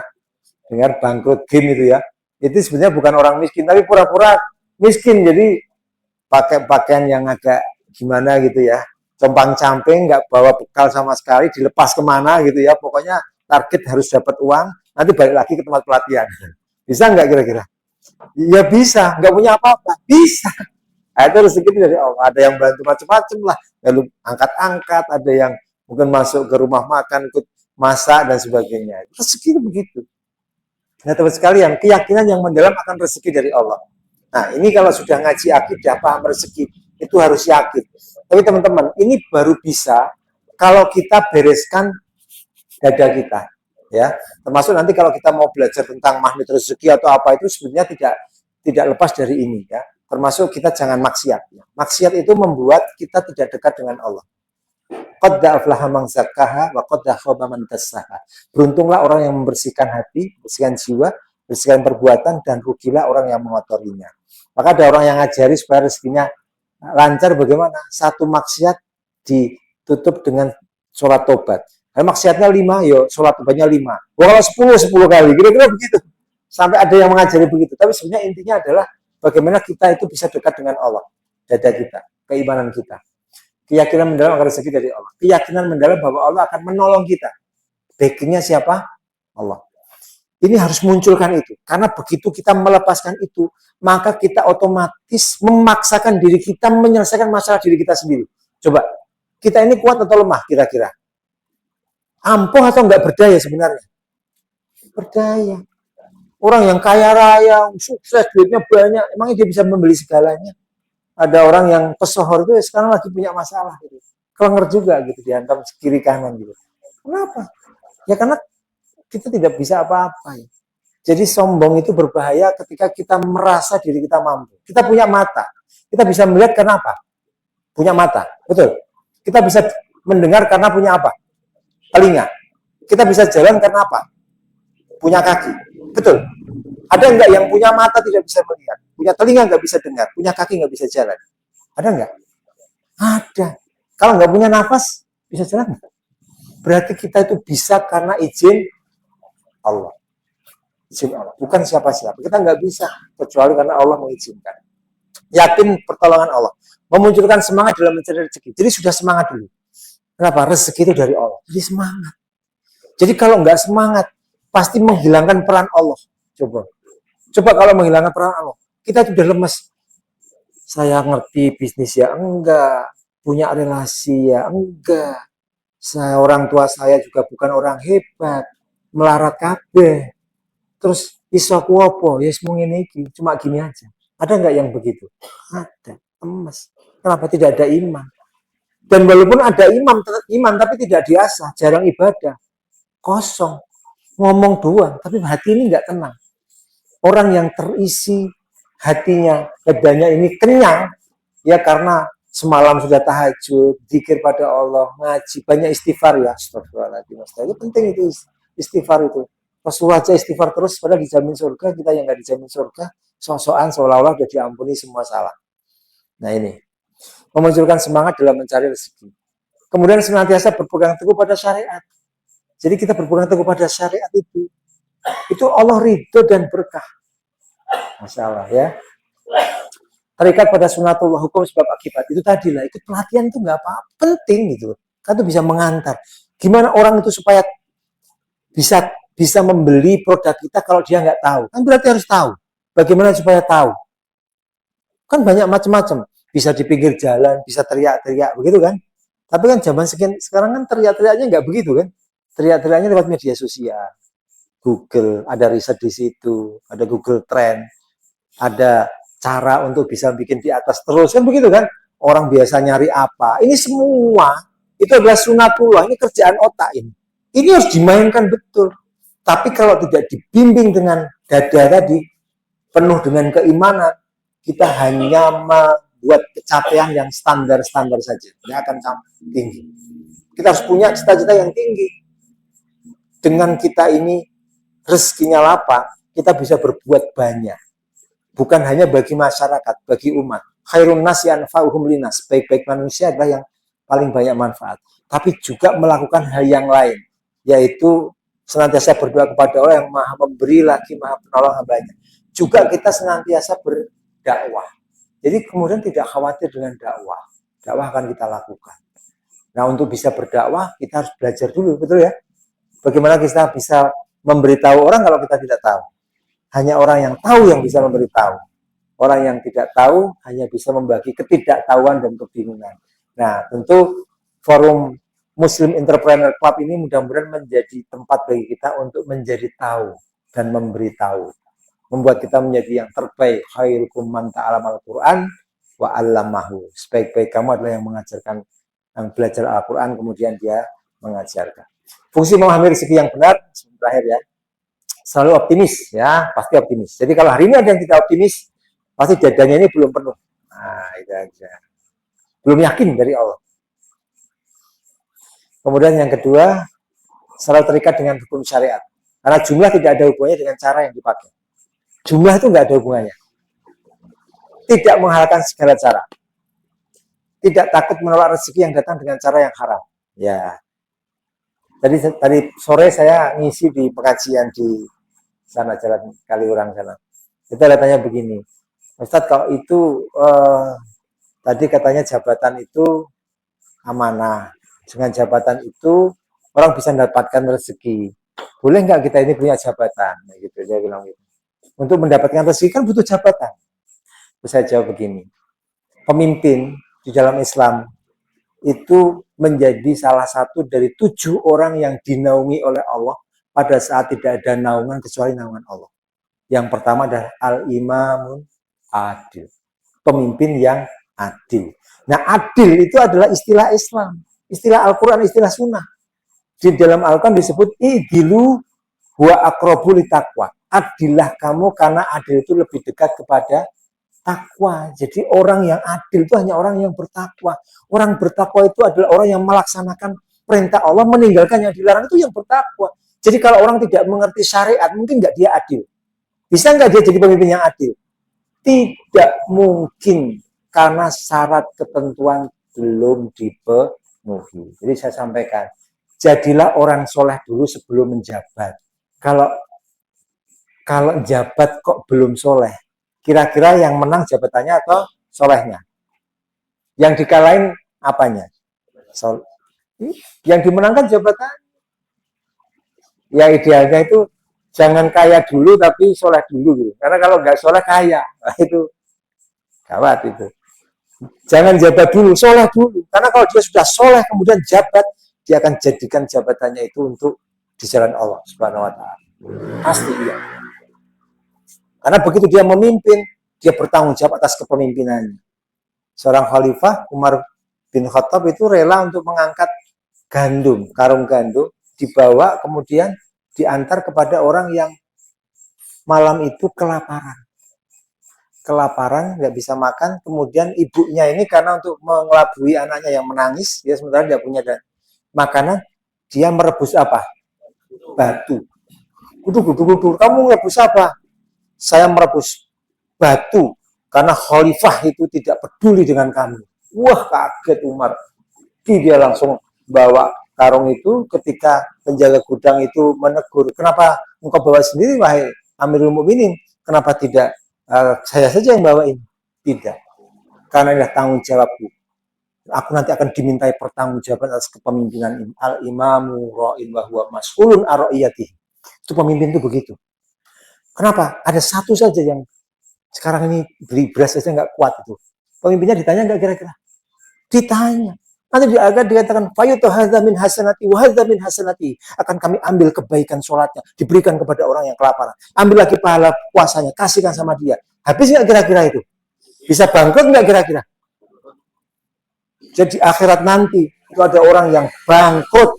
dengar bangkrut game itu ya? Itu sebenarnya bukan orang miskin, tapi pura-pura miskin. Jadi pakai pakaian yang agak gimana gitu ya, compang-camping, nggak bawa bekal sama sekali, dilepas kemana gitu ya. Pokoknya target harus dapat uang, nanti balik lagi ke tempat pelatihan. Bisa nggak kira-kira? Ya bisa, nggak punya apa-apa, bisa. Nah, itu rezeki dari Allah. Ada yang bantu macam-macam lah, lalu angkat-angkat, ada yang mungkin masuk ke rumah makan, ikut masak dan sebagainya. Rezeki itu begitu. Nah, teman sekalian, keyakinan yang mendalam akan rezeki dari Allah. Nah, ini kalau sudah ngaji akidah, paham rezeki, itu harus yakin. Tapi teman-teman, ini baru bisa kalau kita bereskan dada kita. Ya, termasuk nanti kalau kita mau belajar tentang magnet rezeki atau apa itu sebenarnya tidak lepas dari ini ya. Termasuk kita jangan maksiat. Maksiat itu membuat kita tidak dekat dengan Allah. Qad aflaha man zakkaha wa qad khaba man dassaha. Beruntunglah orang yang membersihkan hati, membersihkan jiwa, membersihkan perbuatan, dan rugilah orang yang mengotorinya. Maka ada orang yang ngajari supaya rezekinya lancar bagaimana? Satu maksiat ditutup dengan sholat tobat. Nah, maksiatnya 5, yo sholat tobatnya 5. Wah, kalau 10 kali, kira-kira begitu. Sampai ada yang mengajari begitu. Tapi sebenarnya intinya adalah bagaimana kita itu bisa dekat dengan Allah. Dada kita, keimanan kita. Keyakinan mendalam akan rezeki dari Allah. Keyakinan mendalam bahwa Allah akan menolong kita. Backingnya siapa? Allah. Ini harus munculkan itu. Karena begitu kita melepaskan itu, maka kita otomatis memaksakan diri kita menyelesaikan masalah diri kita sendiri. Coba, kita ini kuat atau lemah kira-kira? Ampuh atau enggak berdaya sebenarnya? Berdaya. Orang yang kaya raya, sukses, duitnya banyak, emangnya dia bisa membeli segalanya? Ada orang yang pesohor itu sekarang lagi punya masalah gitu. Kelenger juga gitu, dihantam kiri kanan gitu. Kenapa? Ya karena kita tidak bisa apa-apa ya. Jadi sombong itu berbahaya ketika kita merasa diri kita mampu. Kita punya mata. Kita bisa melihat karena apa? Punya mata. Betul. Kita bisa mendengar karena punya apa? Telinga. Kita bisa jalan karena apa? Punya kaki. Betul. Ada enggak yang punya mata tidak bisa melihat? Punya telinga nggak bisa dengar? Punya kaki nggak bisa jalan? Ada enggak? Ada. Kalau nggak punya nafas, bisa jalan nggak? Berarti kita itu bisa karena izin Allah. Izin Allah. Bukan siapa-siapa. Kita nggak bisa kecuali karena Allah mengizinkan. Yakin pertolongan Allah. Memunculkan semangat dalam mencari rezeki. Jadi sudah semangat dulu. Kenapa? Rezeki itu dari Allah. Jadi semangat. Jadi kalau nggak semangat, pasti menghilangkan peran Allah. Coba kalau menghilangkan peran Allah, kita sudah lemes. Saya ngerti bisnis ya enggak, punya relasi ya enggak. Orang tua saya juga bukan orang hebat, melarat kabeh. Terus iso ku apa? Ya semua ini cuma gini aja. Ada enggak yang begitu? Ada, lemes. Kenapa tidak ada iman? Dan walaupun ada iman tapi tidak diasah, jarang ibadah, kosong, ngomong doang, tapi hati ini nggak tenang. Orang yang terisi hatinya, dadanya ini kenyang, ya karena semalam sudah tahajud, zikir pada Allah, ngaji, banyak istighfar ya, astagfirullahaladzim. Itu penting itu istighfar itu. Rasulullah aja istighfar terus, padahal dijamin surga, kita yang nggak dijamin surga, sok-sokan seolah-olah sudah diampuni semua salah. Nah ini. Memunculkan semangat dalam mencari rezeki. Kemudian senantiasa berpegang teguh pada syariat. Jadi kita berpegang teguh pada syariat itu Allah ridho dan berkah. Masalah ya. Terikat pada sunatullah, hukum sebab akibat. Itu tadi lah, ikut pelatihan itu nggak apa-apa, penting gitu. Kan itu bisa mengantar. Gimana orang itu supaya bisa membeli produk kita kalau dia nggak tahu? Kan berarti harus tahu. Bagaimana supaya tahu? Kan banyak macam-macam. Bisa di pinggir jalan, bisa teriak-teriak, begitu kan? Tapi kan zaman sekarang kan teriak-teriaknya nggak begitu kan? Teriak-teriaknya lewat media sosial, Google, ada riset di situ, ada Google Trend, ada cara untuk bisa bikin di atas terus, kan begitu kan? Orang biasa nyari apa? Ini semua, itu adalah sunatullah, ini kerjaan otak ini. Ini harus dimainkan betul. Tapi kalau tidak dibimbing dengan dada tadi, penuh dengan keimanan, kita hanya membuat pencapaian yang standar-standar saja. Tidak akan tinggi. Kita harus punya cita-cita yang tinggi. dengan kita ini rezekinya lapang, kita bisa berbuat banyak. Bukan hanya bagi masyarakat, bagi umat. Khairun nasi anfa'uhum linas. Baik-baik manusia adalah yang paling banyak manfaat. Tapi juga melakukan hal yang lain, yaitu senantiasa berdoa kepada Allah yang maha memberi lagi maha penolong hambanya. Juga kita senantiasa berdakwah. Jadi kemudian tidak khawatir dengan dakwah. Dakwah akan kita lakukan. Nah, untuk bisa berdakwah, kita harus belajar dulu, betul ya? Bagaimana kita bisa memberitahu orang kalau kita tidak tahu? Hanya orang yang tahu yang bisa memberitahu. Orang yang tidak tahu hanya bisa membagi ketidaktahuan dan kebingungan. Nah, tentu forum Muslim Entrepreneur Club ini mudah-mudahan menjadi tempat bagi kita untuk menjadi tahu dan memberitahu. Membuat kita menjadi yang terbaik. Khairukum man ta'alamal Qur'an wa 'allamahu. Sebaik-baik kamu adalah yang mengajarkan, yang belajar Al-Quran, kemudian dia mengajarkan. Fungsi memahami rezeki yang benar, terakhir ya, selalu optimis ya, pasti optimis. Jadi kalau hari ini ada yang tidak optimis, pasti dadanya ini belum penuh. Nah, itu aja. Belum yakin dari Allah. Kemudian yang kedua, selalu terikat dengan hukum syariat. Karena jumlah tidak ada hubungannya dengan cara yang dipakai. Jumlah itu nggak ada hubungannya. Tidak menghalalkan segala cara. Tidak takut menolak rezeki yang datang dengan cara yang haram. Ya. Tadi sore saya ngisi di pengajian di sana Jalan Kaliurang sana. Itu ada tanya begini, Ustadz kalau itu tadi katanya jabatan itu amanah. Dengan jabatan itu orang bisa mendapatkan rezeki. Boleh nggak kita ini punya jabatan? Nah, gitu dia bilang gitu. Untuk mendapatkan rezeki kan butuh jabatan. Terus saya jawab begini, pemimpin di dalam Islam itu menjadi salah satu dari 7 orang yang dinaungi oleh Allah pada saat tidak ada naungan kecuali naungan Allah. Yang pertama adalah al-imamun adil, pemimpin yang adil. Nah, adil itu adalah istilah Islam, istilah Al-Quran, istilah sunnah. Di dalam Al-Quran disebut idilu huwa aqrabu litaqwa. Adillah kamu karena adil itu lebih dekat kepada takwa. Jadi orang yang adil itu hanya orang yang bertakwa. Orang bertakwa itu adalah orang yang melaksanakan perintah Allah, meninggalkan yang dilarang, itu yang bertakwa. Jadi kalau orang tidak mengerti syariat, mungkin nggak dia adil. Bisa nggak dia jadi pemimpin yang adil? Tidak mungkin, karena syarat ketentuan belum dipenuhi. Jadi saya sampaikan, jadilah orang soleh dulu sebelum menjabat. Kalau jabat kok belum soleh, kira-kira yang menang jabatannya atau solehnya? Yang dikalahin apanya? Yang dimenangkan jabatan. Ya idealnya itu jangan kaya dulu tapi soleh dulu gitu. Karena kalau nggak soleh kaya, nah itu gawat itu. Jangan jabat dulu, soleh dulu. Karena kalau dia sudah soleh kemudian jabat, dia akan jadikan jabatannya itu untuk di jalan Allah Subhanahu wa Ta'ala. Pasti iya. Karena begitu dia memimpin, dia bertanggung jawab atas kepemimpinannya. Seorang khalifah Umar bin Khattab itu rela untuk mengangkat gandum, karung gandum, dibawa kemudian diantar kepada orang yang malam itu kelaparan, nggak bisa makan. Kemudian ibunya ini karena untuk mengelabui anaknya yang menangis, dia sementara tidak punya makanan, dia merebus apa? Batu. Kudu, kamu merebus apa? Saya merebus batu karena khalifah itu tidak peduli dengan kami. Wah, kaget Umar. Dia langsung bawa karung itu. Ketika penjaga gudang itu menegur, kenapa engkau bawa sendiri wahai Amirul Mukminin? Kenapa tidak saya saja yang bawain? Tidak, karena inilah tanggung jawabku. Aku nanti akan dimintai pertanggungjawaban atas kepemimpinan ini. Al-imamu ra'in wa huwa mas'ulun an ra'iyatihi. Itu pemimpin itu begitu. Kenapa? Ada satu saja yang sekarang ini beli beras saja nggak kuat itu. Pemimpinnya ditanya nggak kira-kira? Ditanya. Nanti akan dikatakan fayutu hadza min hasanati wa hadza min hasanati. Akan kami ambil kebaikan sholatnya, diberikan kepada orang yang kelaparan. Ambil lagi pahala puasanya, kasihkan sama dia. Habis nggak kira-kira itu? Bisa bangkrut nggak kira-kira? Jadi akhirat nanti itu ada orang yang bangkrut.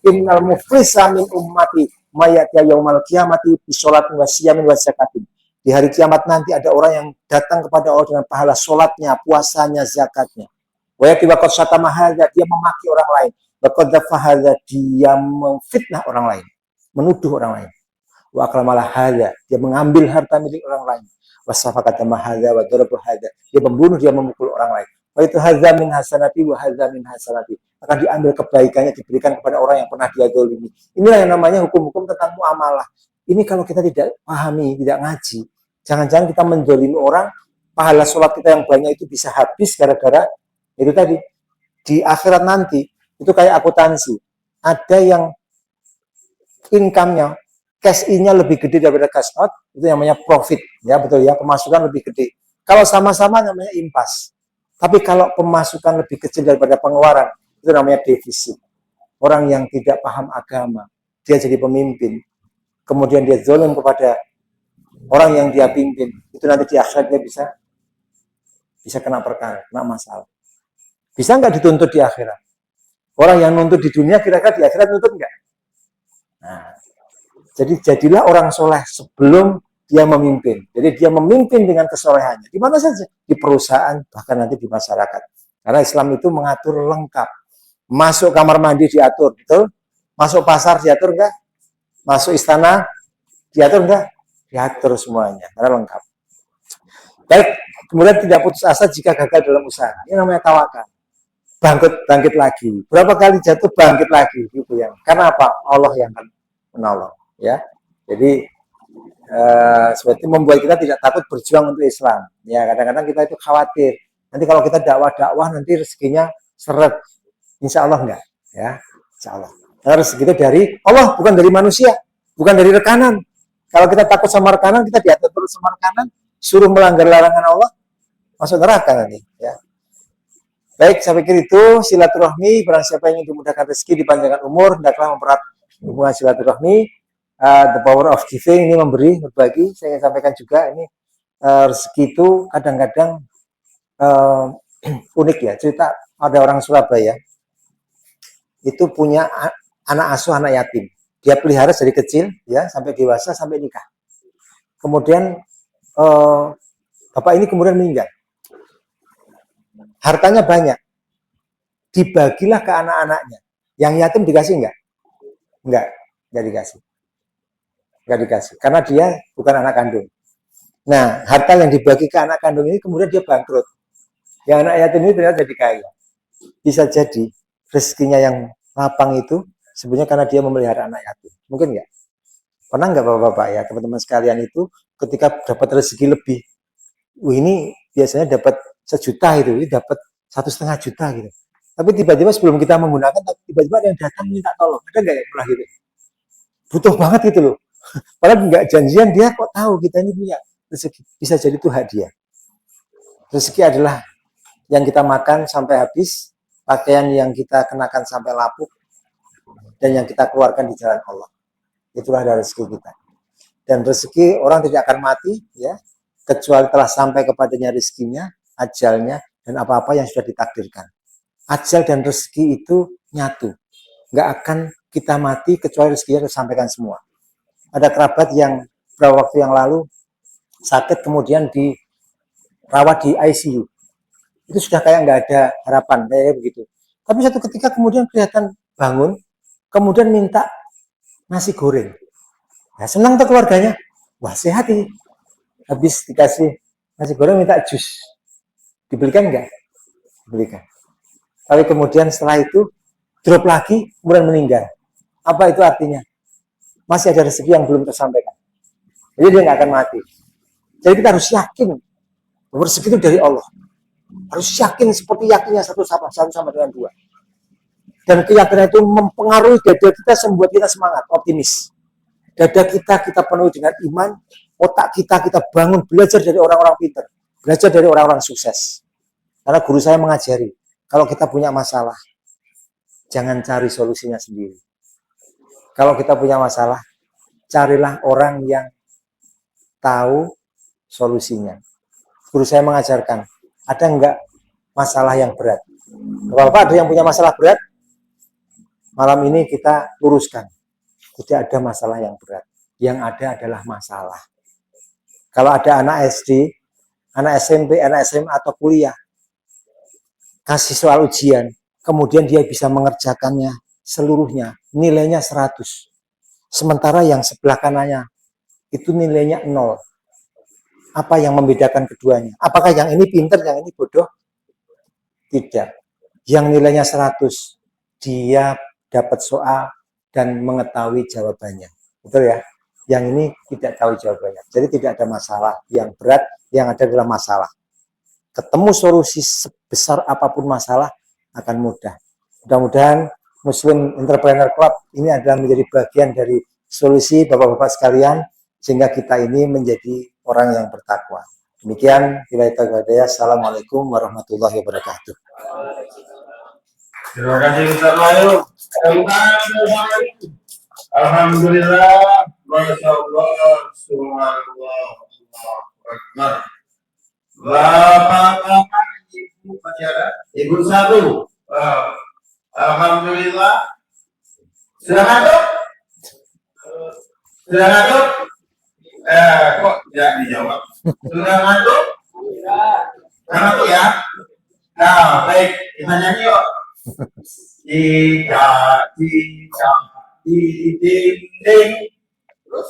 Innal muflisa min ummati mayatya yaumal qiyamati bi sholatin wa siyamin wa zakatin. Di hari kiamat nanti ada orang yang datang kepada Allah dengan pahala sholatnya, puasanya, zakatnya. Wayati waqad syatama hadza, dia memaki orang lain. Waqad dafahadza, dia memfitnah orang lain. menuduh orang lain. Wa aklamalah hadza, dia mengambil harta milik orang lain. Wasafaqata mahadza wa darabu hadza, dia membunuh, dia memukul orang lain. Wa itu hadza min hasanati wa hadza min hasanati, akan diambil kebaikannya diberikan kepada orang yang pernah dia zalimi. Inilah yang namanya hukum-hukum tentang muamalah. Ini kalau kita tidak pahami, tidak ngaji, jangan-jangan kita menzalimi orang, pahala sholat kita yang banyak itu bisa habis gara-gara itu tadi. Di akhirat nanti itu kayak akuntansi, ada yang income-nya, cash in-nya lebih gede daripada cash out, itu namanya profit, ya betul ya, pemasukan lebih gede. Kalau sama-sama namanya impas. Tapi kalau pemasukan lebih kecil daripada pengeluaran, itu namanya defisit. Orang yang tidak paham agama, dia jadi pemimpin, kemudian dia zalim kepada orang yang dia pimpin, itu nanti di akhirat dia bisa kena perkara, kena masalah. Bisa nggak dituntut di akhirat? Orang yang nuntut di dunia kira-kira di akhirat nuntut nggak? Nah, jadi jadilah orang soleh sebelum dia memimpin. Jadi dia memimpin dengan kesolehannya. Di mana saja? Di perusahaan, bahkan nanti di masyarakat. Karena Islam itu mengatur lengkap. Masuk kamar mandi diatur, betul? Masuk pasar diatur enggak? Masuk istana diatur enggak? Diatur semuanya, karena lengkap. Baik, kemudian tidak putus asa jika gagal dalam usaha. Ini namanya tawakal. Bangkit lagi. Berapa kali jatuh, bangkit lagi. Gitu ya. Karena apa? Allah yang akan menolong. Ya, jadi seperti membuat kita tidak takut berjuang untuk Islam. Ya, kadang-kadang kita itu khawatir. Nanti kalau kita dakwah nanti rezekinya seret. Insya Allah enggak. Ya, insya Allah. Karena rezeki itu dari Allah, bukan dari manusia, bukan dari rekanan. Kalau kita takut sama rekanan, kita diatur terus sama rekanan, suruh melanggar larangan Allah, masuk neraka nanti. Ya. Baik, saya pikir itu silaturahmi. Barang siapa yang ingin dimudahkan rezeki, dipanjangkan umur, hendaklah mempererat hubungan silaturahmi. The power of giving, ini memberi, berbagi. Saya ingin sampaikan juga ini rezeki itu kadang-kadang unik ya. Cerita ada orang Surabaya itu punya anak asuh, anak yatim. Dia pelihara dari kecil ya sampai dewasa sampai nikah. Kemudian bapak ini kemudian meninggal. Hartanya banyak. Dibagilah ke anak-anaknya. Yang yatim dikasih enggak? Enggak dikasih. Enggak dikasih. Karena dia bukan anak kandung. Nah, harta yang dibagi ke anak kandung ini kemudian dia bangkrut. Yang anak yatim ini ternyata jadi kaya. Bisa jadi rezekinya yang lapang itu sebenarnya karena dia memelihara anak yatim. Mungkin enggak? Pernah enggak bapak-bapak ya, teman-teman sekalian itu ketika dapat rezeki lebih, ini biasanya dapat 1 juta itu, ini dapat 1,5 juta gitu. Tapi tiba-tiba sebelum kita menggunakan, tiba-tiba ada yang datang minta tolong. Ada nggak yang pernah gitu? Butuh banget gitu loh. Padahal nggak janjian, dia kok tahu kita ini punya rezeki. Bisa jadi itu hadiah. Rezeki adalah yang kita makan sampai habis, pakaian yang kita kenakan sampai lapuk, dan yang kita keluarkan di jalan Allah. Itulah dari rezeki kita. Dan rezeki orang tidak akan mati, ya, kecuali telah sampai kepadanya rezekinya, ajalnya, dan apa-apa yang sudah ditakdirkan. Ajal dan rezeki itu nyatu. Nggak akan kita mati kecuali rezekinya disampaikan semua. Ada kerabat yang beberapa waktu yang lalu sakit kemudian dirawat di ICU. Itu sudah kayak nggak ada harapan, kayak begitu. Tapi satu ketika kemudian kelihatan bangun, kemudian minta nasi goreng. Nah, senang tuh keluarganya. Wah, sehat ini. Habis dikasih nasi goreng minta jus. Dibelikan enggak? Dibelikan. Tapi kemudian setelah itu drop lagi, kemudian meninggal. Apa itu artinya? Masih ada rezeki yang belum tersampaikan. Jadi dia nggak akan mati. Jadi kita harus yakin bahwa rezeki itu dari Allah. Harus yakin seperti yakinnya satu sama dengan dua. Dan keyakinan itu mempengaruhi dada kita, membuat kita semangat, optimis. Dada kita penuhi dengan iman, otak kita bangun, belajar dari orang-orang pintar, belajar dari orang-orang sukses. Karena guru saya mengajari, kalau kita punya masalah, jangan cari solusinya sendiri. Kalau kita punya masalah, carilah orang yang tahu solusinya. Guru saya mengajarkan, ada enggak masalah yang berat? Bapak ada yang punya masalah berat? Malam ini kita luruskan. Tidak ada masalah yang berat. Yang ada adalah masalah. Kalau ada anak SD, anak SMP, anak SMA atau kuliah, kasih soal ujian, kemudian dia bisa mengerjakannya seluruhnya, nilainya 100. Sementara yang sebelah kanannya itu nilainya 0. Apa yang membedakan keduanya? Apakah yang ini pinter, yang ini bodoh? Tidak. Yang nilainya 100, dia dapat soal dan mengetahui jawabannya. Betul ya? Yang ini tidak tahu jawabannya. Jadi tidak ada masalah yang berat, yang ada adalah masalah. Ketemu solusi sebesar apapun masalah akan mudah. Mudah-mudahan Muslim Entrepreneur Club ini adalah menjadi bagian dari solusi Bapak-Bapak sekalian, sehingga kita ini menjadi orang yang bertakwa. Demikian, Assalamualaikum warahmatullahi wabarakatuh. Terima kasih Ustaz Wahyu. Alhamdulillah, Masya Allah, Subhanallah, Akbar. Bapak-bapak, ibu masih ada? Ibu satu. Alhamdulillah. Sudah ngantuk? Sudah ngantuk? Kok tidak dijawab? Sudah ngantuk? Ngantuk ya? Nah, baik, kita nyanyi yuk. Jika di dinding, terus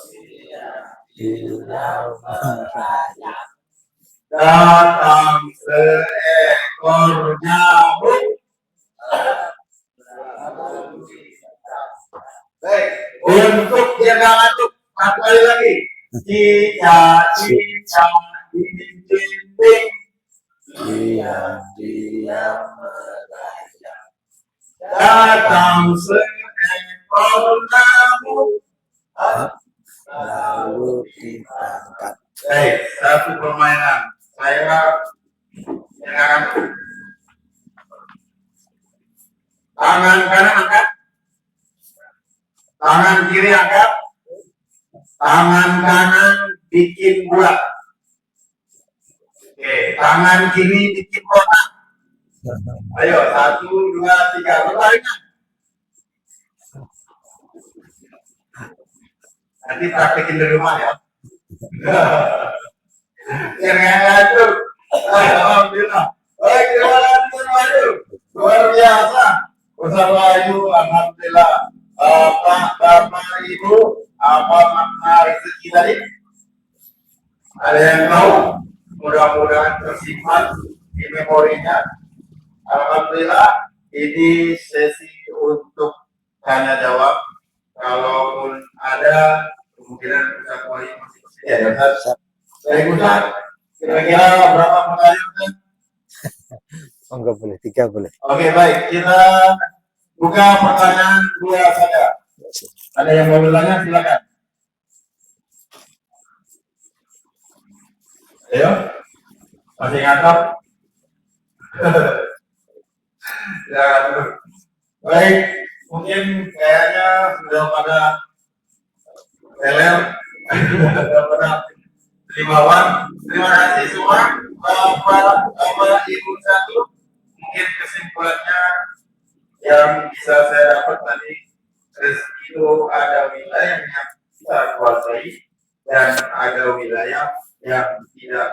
datang seekor nyamuk. Baik, untuk dia nggak ngantuk, satu kali lagi. Jika di dinding, diam merayap. Datang seekor nyamuk, lalu ditangkap. Baik, satu permainan. Saya silakan. Tangan kanan angkat, tangan kiri angkat, tangan kanan bikin bulat. Oke, tangan kiri bikin kotak. Ayo, 1, 2, 3, berbarengan. Nanti praktekin di rumah ya. Jangan ngatur. Alhamdulillah. Baik, terima kasih Ustaz Wahyu. Luar biasa. Ustaz Wahyu, alhamdulillah. Bapak, Ibu, apa makna rezeki tadi? Ada yang tahu? Mudah-mudahan tersimpan di memorinya. Alhamdulillah, ini sesi untuk tanya jawab. Kalaupun ada kemungkinan Ustaz Wahyu masih bersedia ya Ustaz. Baik Ustaz, kira-kira berapa pertanyaan? Enggak boleh, 3 boleh. Oke baik, kita buka pertanyaan 2 saja. Ada yang mau bertanya silakan. Ayo, masih ngantuk? Ya, baik, mungkin kayaknya sudah pada teler, sudah pada terimawan. Terima kasih semua, Bapak, Ibu satu. Mungkin kesimpulannya yang bisa saya dapat tadi, rezeki itu ada wilayah yang kita kuasai dan ada wilayah yang tidak